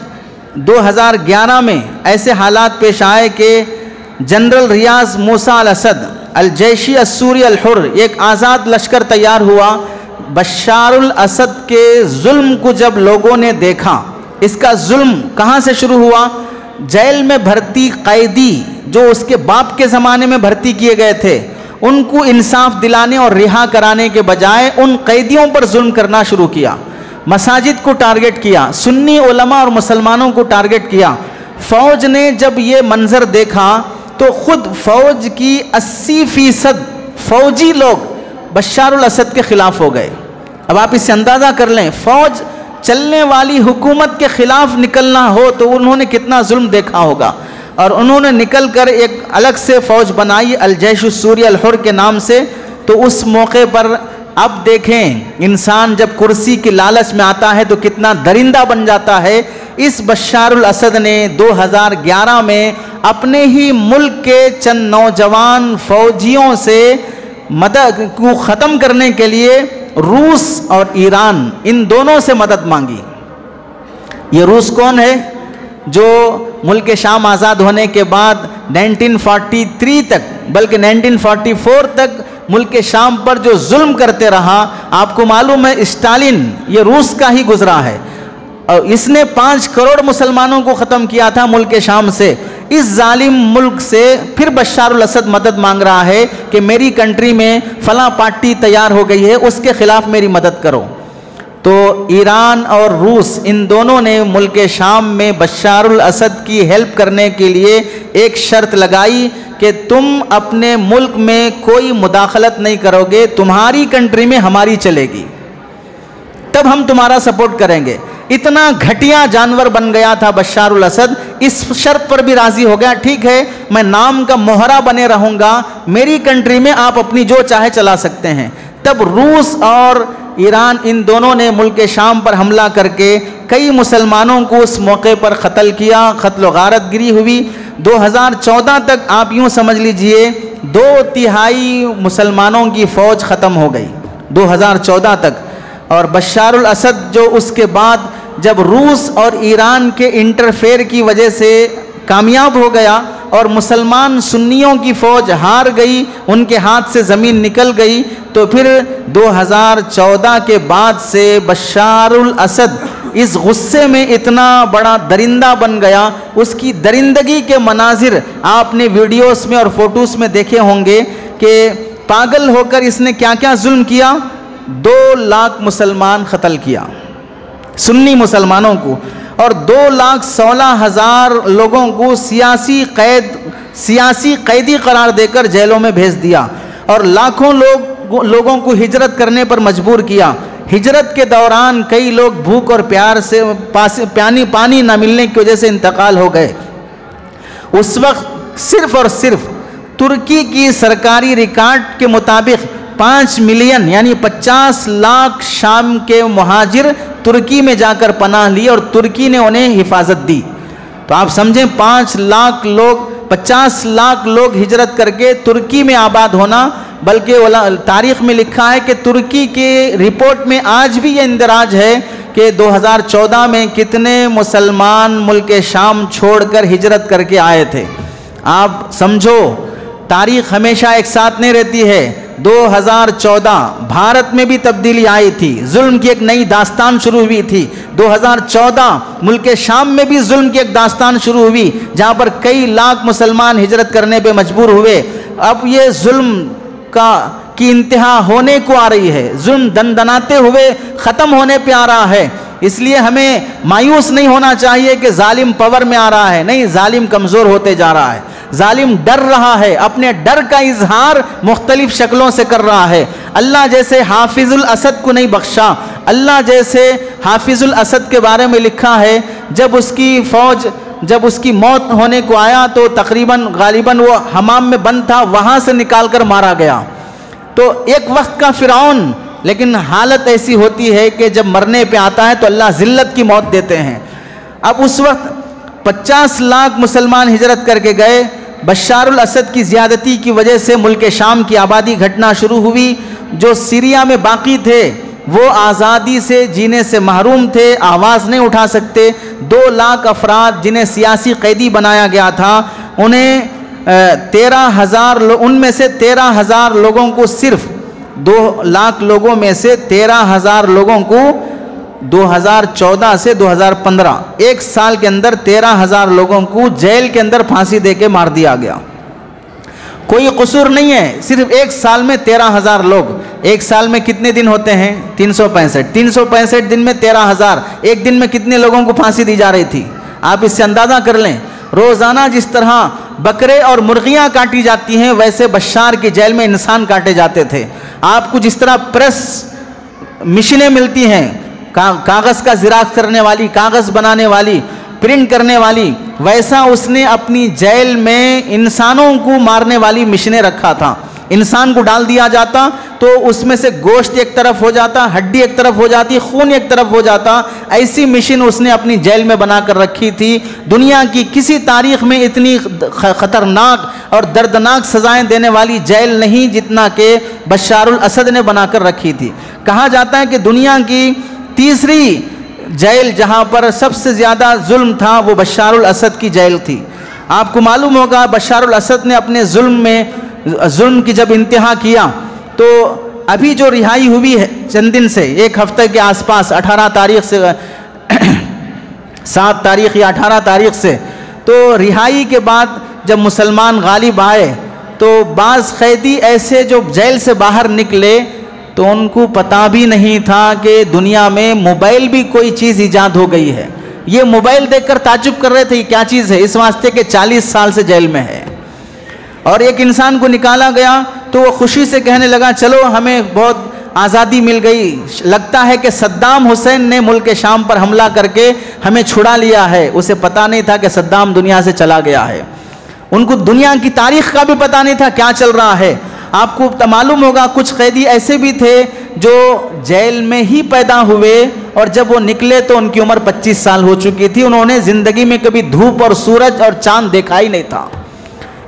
[SPEAKER 3] 2011 میں ایسے حالات پیش آئے کہ جنرل ریاض موسیٰ الاسد الجیشی السوری الحر ایک آزاد لشکر تیار ہوا۔ بشار الاسد کے ظلم کو جب لوگوں نے دیکھا، اس کا ظلم کہاں سے شروع ہوا؟ جیل میں بھرتی قیدی جو اس کے باپ کے زمانے میں بھرتی کیے گئے تھے، ان کو انصاف دلانے اور رہا کرانے کے بجائے ان قیدیوں پر ظلم کرنا شروع کیا، مساجد کو ٹارگٹ کیا، سنی علماء اور مسلمانوں کو ٹارگٹ کیا۔ فوج نے جب یہ منظر دیکھا تو خود فوج کی 80% فوجی لوگ بشار الاسد کے خلاف ہو گئے۔ اب آپ اس سے اندازہ کر لیں، فوج چلنے والی حکومت کے خلاف نکلنا ہو تو انہوں نے کتنا ظلم دیکھا ہوگا، اور انہوں نے نکل کر ایک الگ سے فوج بنائی الجیش السوری الحر کے نام سے۔ تو اس موقع پر اب دیکھیں انسان جب کرسی کی لالچ میں آتا ہے تو کتنا درندہ بن جاتا ہے۔ اس بشار الاسد نے 2011 میں اپنے ہی ملک کے چند نوجوان فوجیوں سے مدد کو ختم کرنے کے لیے روس اور ایران ان دونوں سے مدد مانگی۔ یہ روس کون ہے؟ جو ملک شام آزاد ہونے کے بعد 1943 تک بلکہ 1944 تک ملک شام پر جو ظلم کرتے رہا، آپ کو معلوم ہے اسٹالن یہ روس کا ہی گزرا ہے، اور اس نے 5 کروڑ مسلمانوں کو ختم کیا تھا ملک شام سے۔ اس ظالم ملک سے پھر بشار الاسد مدد مانگ رہا ہے کہ میری کنٹری میں فلاں پارٹی تیار ہو گئی ہے، اس کے خلاف میری مدد کرو۔ تو ایران اور روس ان دونوں نے ملک شام میں بشار الاسد کی ہیلپ کرنے کے لیے ایک شرط لگائی کہ تم اپنے ملک میں کوئی مداخلت نہیں کرو گے، تمہاری کنٹری میں ہماری چلے گی، تب ہم تمہارا سپورٹ کریں گے۔ اتنا گھٹیا جانور بن گیا تھا بشار الاسد، اس شرط پر بھی راضی ہو گیا، ٹھیک ہے میں نام کا مہرہ بنے رہوں گا، میری کنٹری میں آپ اپنی جو چاہے چلا سکتے ہیں۔ تب روس اور ایران ان دونوں نے ملک شام پر حملہ کر کے کئی مسلمانوں کو اس موقع پر قتل کیا، قتل و غارت گری ہوئی۔ 2014 تک آپ یوں سمجھ لیجئے 2/3 مسلمانوں کی فوج ختم ہو گئی 2014 تک. اور بشار الاسد جو اس کے بعد جب روس اور ایران کے انٹرفیئر کی وجہ سے کامیاب ہو گیا اور مسلمان سنیوں کی فوج ہار گئی، ان کے ہاتھ سے زمین نکل گئی، تو پھر 2014 کے بعد سے بشار الاسد اس غصے میں اتنا بڑا درندہ بن گیا. اس کی درندگی کے مناظر آپ نے ویڈیوز میں اور فوٹوز میں دیکھے ہوں گے کہ پاگل ہو کر اس نے کیا کیا ظلم کیا. 2 لاکھ مسلمان قتل کیا، سنی مسلمانوں کو، اور 2,16,000 لوگوں کو سیاسی قیدی قرار دے کر جیلوں میں بھیج دیا، اور لاکھوں لوگوں کو ہجرت کرنے پر مجبور کیا. ہجرت کے دوران کئی لوگ بھوک اور پیار سے پانی نہ ملنے کی وجہ سے انتقال ہو گئے. اس وقت صرف اور صرف ترکی کی سرکاری ریکارڈ کے مطابق 5 ملین یعنی 50 لاکھ شام کے مہاجر ترکی میں جا کر پناہ لی اور ترکی نے انہیں حفاظت دی. تو آپ سمجھیں 50 لاکھ لوگ ہجرت کر کے ترکی میں آباد ہونا. بلکہ تاریخ میں لکھا ہے کہ ترکی کے رپورٹ میں آج بھی یہ اندراج ہے کہ 2014 میں کتنے مسلمان ملک شام چھوڑ کر ہجرت کر کے آئے تھے. آپ سمجھو تاریخ ہمیشہ ایک ساتھ نہیں رہتی ہے. 2014 بھارت میں بھی تبدیلی آئی تھی، ظلم کی ایک نئی داستان شروع ہوئی تھی. 2014 ملک شام میں بھی ظلم کی ایک داستان شروع ہوئی جہاں پر کئی لاکھ مسلمان ہجرت کرنے پہ مجبور ہوئے. اب یہ ظلم کی انتہا ہونے کو آ رہی ہے، ظلم دندناتے ہوئے ختم ہونے پہ آ رہا ہے. اس لیے ہمیں مایوس نہیں ہونا چاہیے کہ ظالم پاور میں آ رہا ہے. نہیں، ظالم کمزور ہوتے جا رہا ہے، ظالم ڈر رہا ہے، اپنے ڈر کا اظہار مختلف شکلوں سے کر رہا ہے. اللہ جیسے حافظ الاسد کو نہیں بخشا. اللہ جیسے حافظ الاسد کے بارے میں لکھا ہے جب اس کی موت ہونے کو آیا تو غالباً وہ حمام میں بند تھا، وہاں سے نکال کر مارا گیا. تو ایک وقت کا فرعون، لیکن حالت ایسی ہوتی ہے کہ جب مرنے پہ آتا ہے تو اللہ ذلت کی موت دیتے ہیں. اب اس وقت 50 لاکھ مسلمان ہجرت کر کے گئے. بشار الاسد کی زیادتی کی وجہ سے ملک شام کی آبادی گھٹنا شروع ہوئی. جو سیریا میں باقی تھے وہ آزادی سے جینے سے محروم تھے، آواز نہیں اٹھا سکتے. 2 لاکھ افراد جنہیں سیاسی قیدی بنایا گیا تھا، انہیں 13,000 ان میں سے 13,000 لوگوں کو، صرف 2 لاکھ لوگوں میں سے 13,000 لوگوں کو 2014 سے 2015 ایک سال کے اندر 13,000 لوگوں کو جیل کے اندر پھانسی دے کے مار دیا گیا. کوئی قصور نہیں ہے، صرف ایک سال میں 13,000 لوگ. ایک سال میں کتنے دن ہوتے ہیں؟ 365 دن میں 13,000. ایک دن میں کتنے لوگوں کو پھانسی دی جا رہی تھی؟ آپ اس سے اندازہ کر لیں. روزانہ جس طرح بکرے اور مرغیاں کاٹی جاتی ہیں ویسے بشار کی جیل میں انسان کاٹے جاتے تھے. آپ کو جس طرح پریس مشینیں ملتی ہیں، کاغذ کا زراعت کرنے والی، کاغذ بنانے والی، پرنٹ کرنے والی، ویسا اس نے اپنی جیل میں انسانوں کو مارنے والی مشینیں رکھا تھا. انسان کو ڈال دیا جاتا تو اس میں سے گوشت ایک طرف ہو جاتا، ہڈی ایک طرف ہو جاتی، خون ایک طرف ہو جاتا. ایسی مشین اس نے اپنی جیل میں بنا کر رکھی تھی. دنیا کی کسی تاریخ میں اتنی خطرناک اور دردناک سزائیں دینے والی جیل نہیں جتنا کہ بشار الاسد نے بنا کر رکھی تھی. کہا جاتا ہے کہ دنیا کی تیسری جیل جہاں پر سب سے زیادہ ظلم تھا وہ بشار الاسد کی جیل تھی. آپ کو معلوم ہوگا بشار الاسد نے اپنے ظلم کی جب انتہا کیا تو ابھی جو رہائی ہوئی ہے چند دن سے، ایک ہفتہ کے آس پاس 18 تاریخ سے 7 تاریخ یا 18 تاریخ سے، تو رہائی کے بعد جب مسلمان غالب آئے تو بعض قیدی ایسے جو جیل سے باہر نکلے تو ان کو پتہ بھی نہیں تھا کہ دنیا میں موبائل بھی کوئی چیز ایجاد ہو گئی ہے. یہ موبائل دیکھ کر تعجب کر رہے تھے یہ کیا چیز ہے، اس واسطے کہ 40 سال سے جیل میں ہے. اور ایک انسان کو نکالا گیا تو وہ خوشی سے کہنے لگا چلو ہمیں بہت آزادی مل گئی، لگتا ہے کہ صدام حسین نے ملک شام پر حملہ کر کے ہمیں چھڑا لیا ہے. اسے پتہ نہیں تھا کہ صدام دنیا سے چلا گیا ہے. ان کو دنیا کی تاریخ کا بھی پتہ نہیں تھا کیا چل رہا ہے. آپ کو معلوم ہوگا کچھ قیدی ایسے بھی تھے جو جیل میں ہی پیدا ہوئے اور جب وہ نکلے تو ان کی عمر 25 سال ہو چکی تھی. انہوں نے زندگی میں کبھی دھوپ اور سورج اور چاند دیکھا ہی نہیں تھا.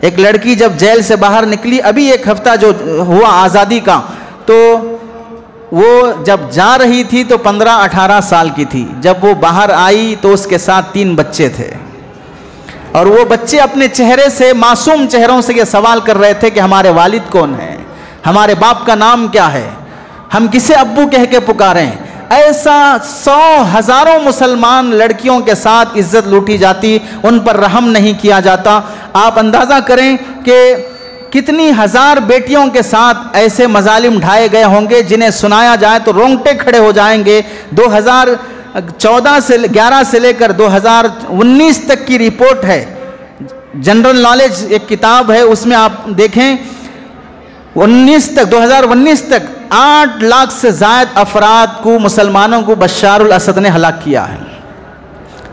[SPEAKER 1] ایک لڑکی جب جیل سے باہر نکلی، ابھی ایک ہفتہ جو ہوا آزادی کا، تو وہ جب جا رہی تھی تو 15-18 سال کی تھی. جب وہ باہر آئی تو اس کے ساتھ 3 بچے تھے، اور وہ بچے اپنے چہرے سے، معصوم چہروں سے یہ سوال کر رہے تھے کہ ہمارے والد کون ہیں، ہمارے باپ کا نام کیا ہے، ہم کسے ابو کہہ کے پکاریں. ایسا 100,000 مسلمان لڑکیوں کے ساتھ عزت لوٹی جاتی، ان پر رحم نہیں کیا جاتا. آپ اندازہ کریں کہ کتنی ہزار بیٹیوں کے ساتھ ایسے مظالم ڈھائے گئے ہوں گے جنہیں سنایا جائے تو رونگٹے کھڑے ہو جائیں گے. 2011 سے لے کر 2019 تک کی رپورٹ ہے، جنرل نالج ایک کتاب ہے، اس میں آپ دیکھیں 2019 تک 8 لاکھ سے زائد افراد کو، مسلمانوں کو بشار الاسد نے ہلاک کیا ہے.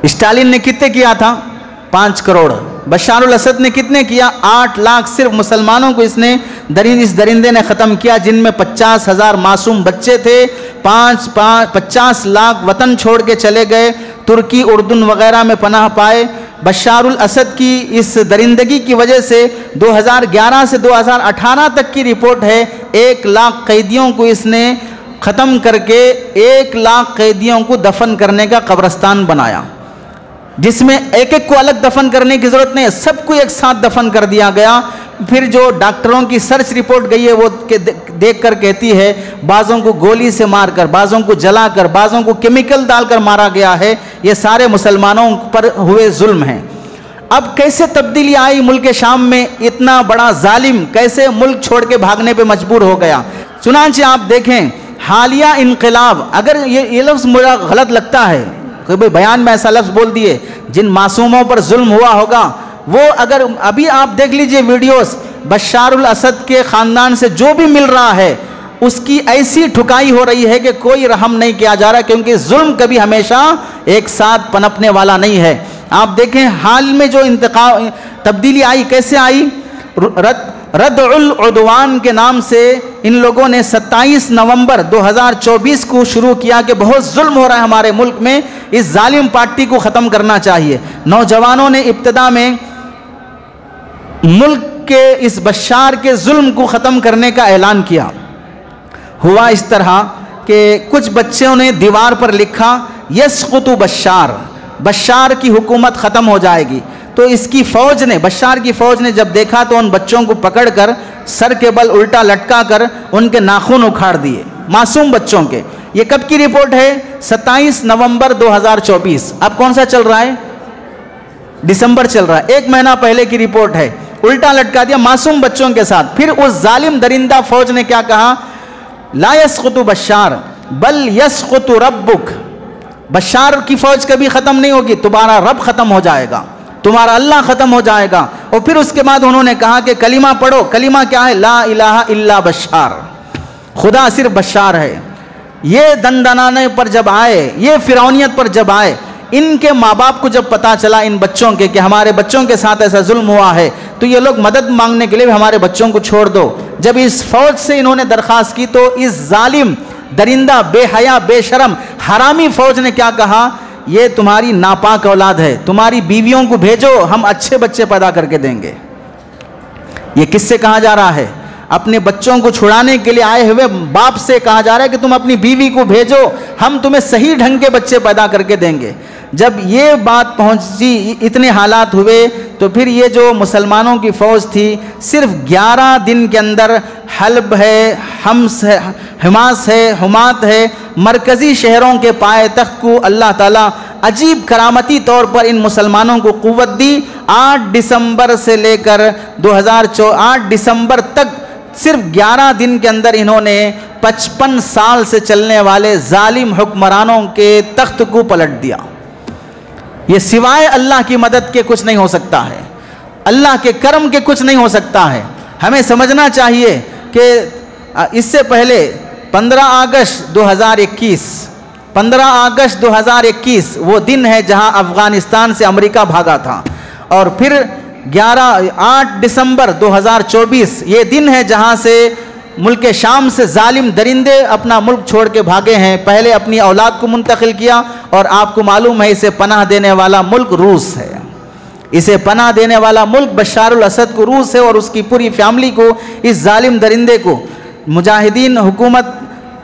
[SPEAKER 1] اسٹالین نے کتنے کیا تھا؟ 5 کروڑ. بشار الاسد نے کتنے کیا؟ 8 لاکھ. صرف مسلمانوں کو اس درندے نے ختم کیا، جن میں 50,000 معصوم بچے تھے. 50 لاکھ وطن چھوڑ کے چلے گئے، ترکی، اردن وغیرہ میں پناہ پائے. بشار الاسد کی اس درندگی کی وجہ سے 2011 سے 2018 تک کی رپورٹ ہے، 1 لاکھ قیدیوں کو اس نے ختم کر کے 1 لاکھ قیدیوں کو دفن کرنے کا قبرستان بنایا، جس میں ایک ایک کو الگ دفن کرنے کی ضرورت نہیں ہے، سب کو ایک ساتھ دفن کر دیا گیا. پھر جو ڈاکٹروں کی سرچ رپورٹ گئی ہے وہ دیکھ کر کہتی ہے بعضوں کو گولی سے مار کر، بعضوں کو جلا کر، بعضوں کو کیمیکل ڈال کر مارا گیا ہے. یہ سارے مسلمانوں پر ہوئے ظلم ہیں. اب کیسے تبدیلی آئی ملک شام میں؟ اتنا بڑا ظالم کیسے ملک چھوڑ کے بھاگنے پہ مجبور ہو گیا؟ چنانچہ آپ دیکھیں حالیہ انقلاب، اگر یہ لفظ مجھے غلط لگتا ہے کہ بھئی بیان میں ایسا لفظ بول دیے، جن معصوموں پر ظلم ہوا ہوگا وہ اگر ابھی آپ دیکھ لیجئے ویڈیوز، بشار الاسد کے خاندان سے جو بھی مل رہا ہے اس کی ایسی ٹھکائی ہو رہی ہے کہ کوئی رحم نہیں کیا جا رہا، کیونکہ ظلم کبھی ہمیشہ ایک ساتھ پنپنے والا نہیں ہے. آپ دیکھیں حال میں جو تبدیلی آئی، کیسے آئی؟ ردع العدوان کے نام سے ان لوگوں نے 27 نومبر 2024 کو شروع کیا کہ بہت ظلم ہو رہا ہے ہمارے ملک میں، اس ظالم پارٹی کو ختم کرنا چاہیے. نوجوانوں نے ابتدا میں ملک کے اس بشار کے ظلم کو ختم کرنے کا اعلان کیا. ہوا اس طرح کہ کچھ بچوں نے دیوار پر لکھا یسقط بشار، بشار کی حکومت ختم ہو جائے گی. تو اس کی فوج نے، بشار کی فوج نے جب دیکھا تو ان بچوں کو پکڑ کر سر کے بل الٹا لٹکا کر ان کے ناخن اکھاڑ دیے، معصوم بچوں کے. یہ کب کی رپورٹ ہے؟ 27 نومبر 2024. اب کون سا چل رہا ہے؟ دسمبر چل رہا ہے. 1 مہینہ پہلے کی رپورٹ ہے. الٹا لٹکا دیا معصوم بچوں کے ساتھ. پھر اس ظالم درندہ فوج نے کیا کہا؟ لا یسقط بشار بل یسقط ربک. بشار کی فوج کبھی ختم نہیں ہوگی، تمہارا رب ختم ہو جائے گا، تمہارا اللہ ختم ہو جائے گا. اور پھر اس کے بعد انہوں نے کہا کہ کلمہ پڑھو. کلمہ کیا ہے؟ لا الہ الا بشار، خدا صرف بشار ہے. یہ دندنانے پر جب آئے، یہ فرعونیت پر جب آئے، ان کے ماں باپ کو جب پتا چلا ان بچوں کے کہ ہمارے بچوں کے ساتھ ایسا ظلم ہوا ہے، تو یہ لوگ مدد مانگنے کے لیے ہمارے بچوں کو چھوڑ دو. جب اس فوج سے انہوں نے درخواست کی تو اس ظالم درندہ بے حیا بے شرم حرامی فوج نے کیا کہا؟ یہ تمہاری ناپاک اولاد ہے، تمہاری بیویوں کو بھیجو، ہم اچھے بچے پیدا کر کے دیں گے. یہ کس سے کہا جا رہا ہے؟ اپنے بچوں کو چھڑانے کے لیے آئے ہوئے باپ سے کہا جا رہا ہے کہ تم اپنی بیوی کو بھیجو، ہم تمہیں صحیح ڈھنگ کے بچے پیدا کر کے دیں گے. جب یہ بات پہنچی، اتنے حالات ہوئے، تو پھر یہ جو مسلمانوں کی فوج تھی صرف 11 دن کے اندر حلب ہے، حمص ہے، حماس ہے، حمات ہے، مرکزی شہروں کے پائے تخت کو اللہ تعالیٰ عجیب کرامتی طور پر ان مسلمانوں کو قوت دی. 8 دسمبر سے لے کر 8 دسمبر تک صرف 11 دن کے اندر انہوں نے 55 سال سے چلنے والے ظالم حکمرانوں کے تخت کو پلٹ دیا. یہ سوائے اللہ کی مدد کے کچھ نہیں ہو سکتا ہے، اللہ کے کرم کے کچھ نہیں ہو سکتا ہے. ہمیں سمجھنا چاہیے کہ اس سے پہلے 15 اگست 2021 وہ دن ہے جہاں افغانستان سے امریکہ بھاگا تھا، اور پھر 8 دسمبر 2024 یہ دن ہے جہاں سے ملک شام سے ظالم درندے اپنا ملک چھوڑ کے بھاگے ہیں. پہلے اپنی اولاد کو منتقل کیا، اور آپ کو معلوم ہے اسے پناہ دینے والا ملک روس ہے. اسے پناہ دینے والا ملک بشار الاسد کو، روس ہے اور اس کی پوری فیملی کو، اس ظالم درندے کو۔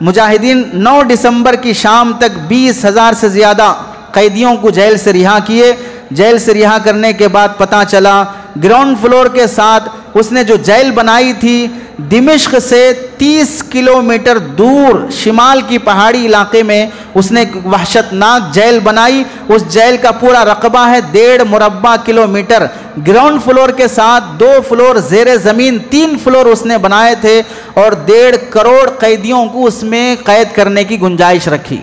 [SPEAKER 1] مجاہدین 9 دسمبر کی شام تک 20,000 سے زیادہ قیدیوں کو جیل سے رہا کیے۔ جیل سے رہا کرنے کے بعد پتہ چلا گراؤنڈ فلور کے ساتھ اس نے جو جیل بنائی تھی دمشق سے 30 کلومیٹر دور شمال کی پہاڑی علاقے میں اس نے وحشتناک جیل بنائی۔ اس جیل کا پورا رقبہ ہے 1.5 مربع کلومیٹر۔ گراؤنڈ فلور کے ساتھ 2 فلور زیر زمین 3 فلور اس نے بنائے تھے اور 1.5 کروڑ قیدیوں کو اس میں قید کرنے کی گنجائش رکھی۔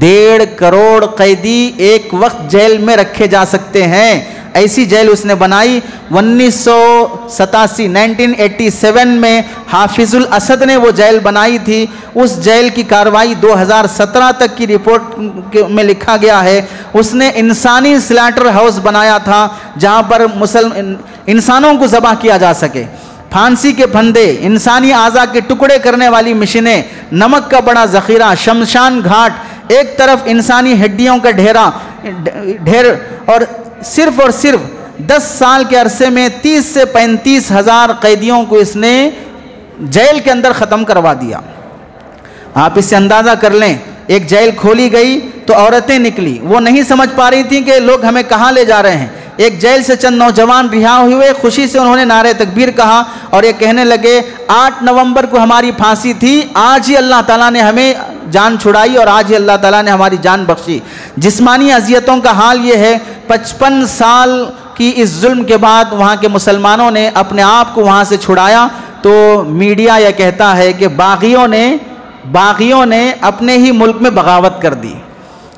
[SPEAKER 1] 1.5 کروڑ قیدی ایک وقت جیل میں رکھے جا سکتے ہیں، ایسی جیل اس نے بنائی۔ 1987 میں حافظ الاسد نے وہ جیل بنائی تھی۔ اس جیل کی کاروائی 2017 تک کی رپورٹ میں لکھا گیا ہے اس نے انسانی سلیٹر ہاؤس بنایا تھا جہاں پر انسانوں کو ذبح کیا جا سکے۔ پھانسی کے پھندے، انسانی اعضاء کے ٹکڑے کرنے والی مشینیں، نمک کا بڑا ذخیرہ، شمشان گھاٹ، ایک طرف انسانی ہڈیوں کا ڈھیر اور صرف 10 سال کے عرصے میں 30 سے 35 ہزار قیدیوں کو اس نے جیل کے اندر ختم کروا دیا۔ آپ اس سے اندازہ کر لیں، ایک جیل کھولی گئی تو عورتیں نکلی، وہ نہیں سمجھ پا رہی تھیں کہ لوگ ہمیں کہاں لے جا رہے ہیں۔ ایک جیل سے چند نوجوان رہا ہوئے، خوشی سے انہوں نے نعرہ تکبیر کہا اور یہ کہنے لگے 8 نومبر کو ہماری پھانسی تھی، آج ہی اللہ تعالیٰ نے ہمیں جان چھڑائی اور آج ہی اللہ تعالیٰ نے ہماری جان بخشی۔ جسمانی اذیتوں کا حال یہ ہے، 55 سال کی اس ظلم کے بعد وہاں کے مسلمانوں نے اپنے آپ کو وہاں سے چھڑایا تو میڈیا یہ کہتا ہے کہ باغیوں نے اپنے ہی ملک میں بغاوت کر دی۔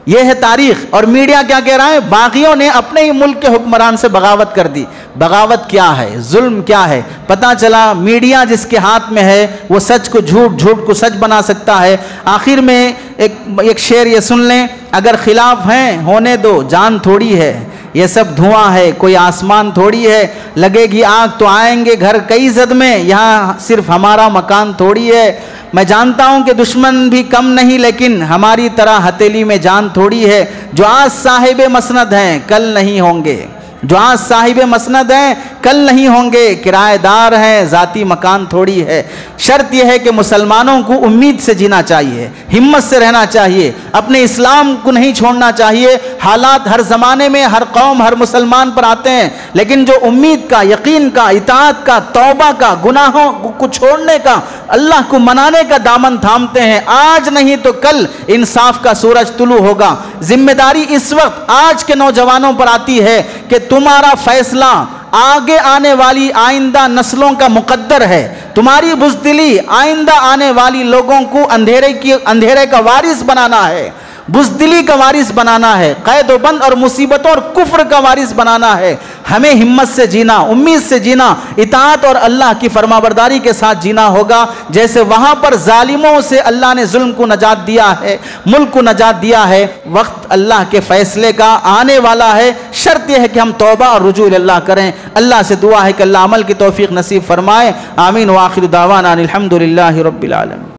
[SPEAKER 1] یہ ہے تاریخ، اور میڈیا کیا کہہ رہا ہے؟ باغیوں نے اپنے ہی ملک کے حکمران سے بغاوت کر دی۔ بغاوت کیا ہے؟ ظلم کیا ہے؟ پتہ چلا میڈیا جس کے ہاتھ میں ہے وہ سچ کو جھوٹ، جھوٹ کو سچ بنا سکتا ہے۔ آخر میں ایک شعر یہ سن لیں، اگر خلاف ہیں ہونے دو، جان تھوڑی ہے، یہ سب دھواں ہے کوئی آسمان تھوڑی ہے، لگے گی آگ تو آئیں گے گھر کئی زد میں، یہاں صرف ہمارا مکان تھوڑی ہے۔ میں جانتا ہوں کہ دشمن بھی کم نہیں لیکن ہماری طرح ہتھیلی میں جان تھوڑی ہے، جو آج صاحب مسند ہیں کل نہیں ہوں گے، جو آج صاحب مسند ہیں کل نہیں ہوں گے، کرایہ دار ہیں ذاتی مکان تھوڑی ہے۔ شرط یہ ہے کہ مسلمانوں کو امید سے جینا چاہیے، ہمت سے رہنا چاہیے، اپنے اسلام کو نہیں چھوڑنا چاہیے۔ حالات ہر زمانے میں ہر قوم ہر مسلمان پر آتے ہیں، لیکن جو امید کا، یقین کا، اطاعت کا، توبہ کا، گناہوں کو چھوڑنے کا، اللہ کو منانے کا دامن تھامتے ہیں، آج نہیں تو کل انصاف کا سورج طلوع ہوگا۔ ذمہ داری اس وقت آج کے نوجوانوں پر آتی ہے کہ تمہارا فیصلہ آگے آنے والی آئندہ نسلوں کا مقدر ہے۔ تمہاری بزدلی آئندہ آنے والی لوگوں کو اندھیرے کا وارث بنانا ہے، بزدلی کا وارث بنانا ہے، قید و بند اور مصیبتوں اور کفر کا وارث بنانا ہے۔ ہمیں ہمت سے جینا، امید سے جینا، اطاعت اور اللہ کی فرمانبرداری کے ساتھ جینا ہوگا، جیسے وہاں پر ظالموں سے اللہ نے ظلم کو نجات دیا ہے، ملک کو نجات دیا ہے۔ وقت اللہ کے فیصلے کا آنے والا ہے، شرط یہ ہے کہ ہم توبہ اور رجوع اللہ کریں۔ اللہ سے دعا ہے کہ اللہ عمل کی توفیق نصیب فرمائے۔ آمین۔ وآخر دعوانا الحمدللہ رب العالمین۔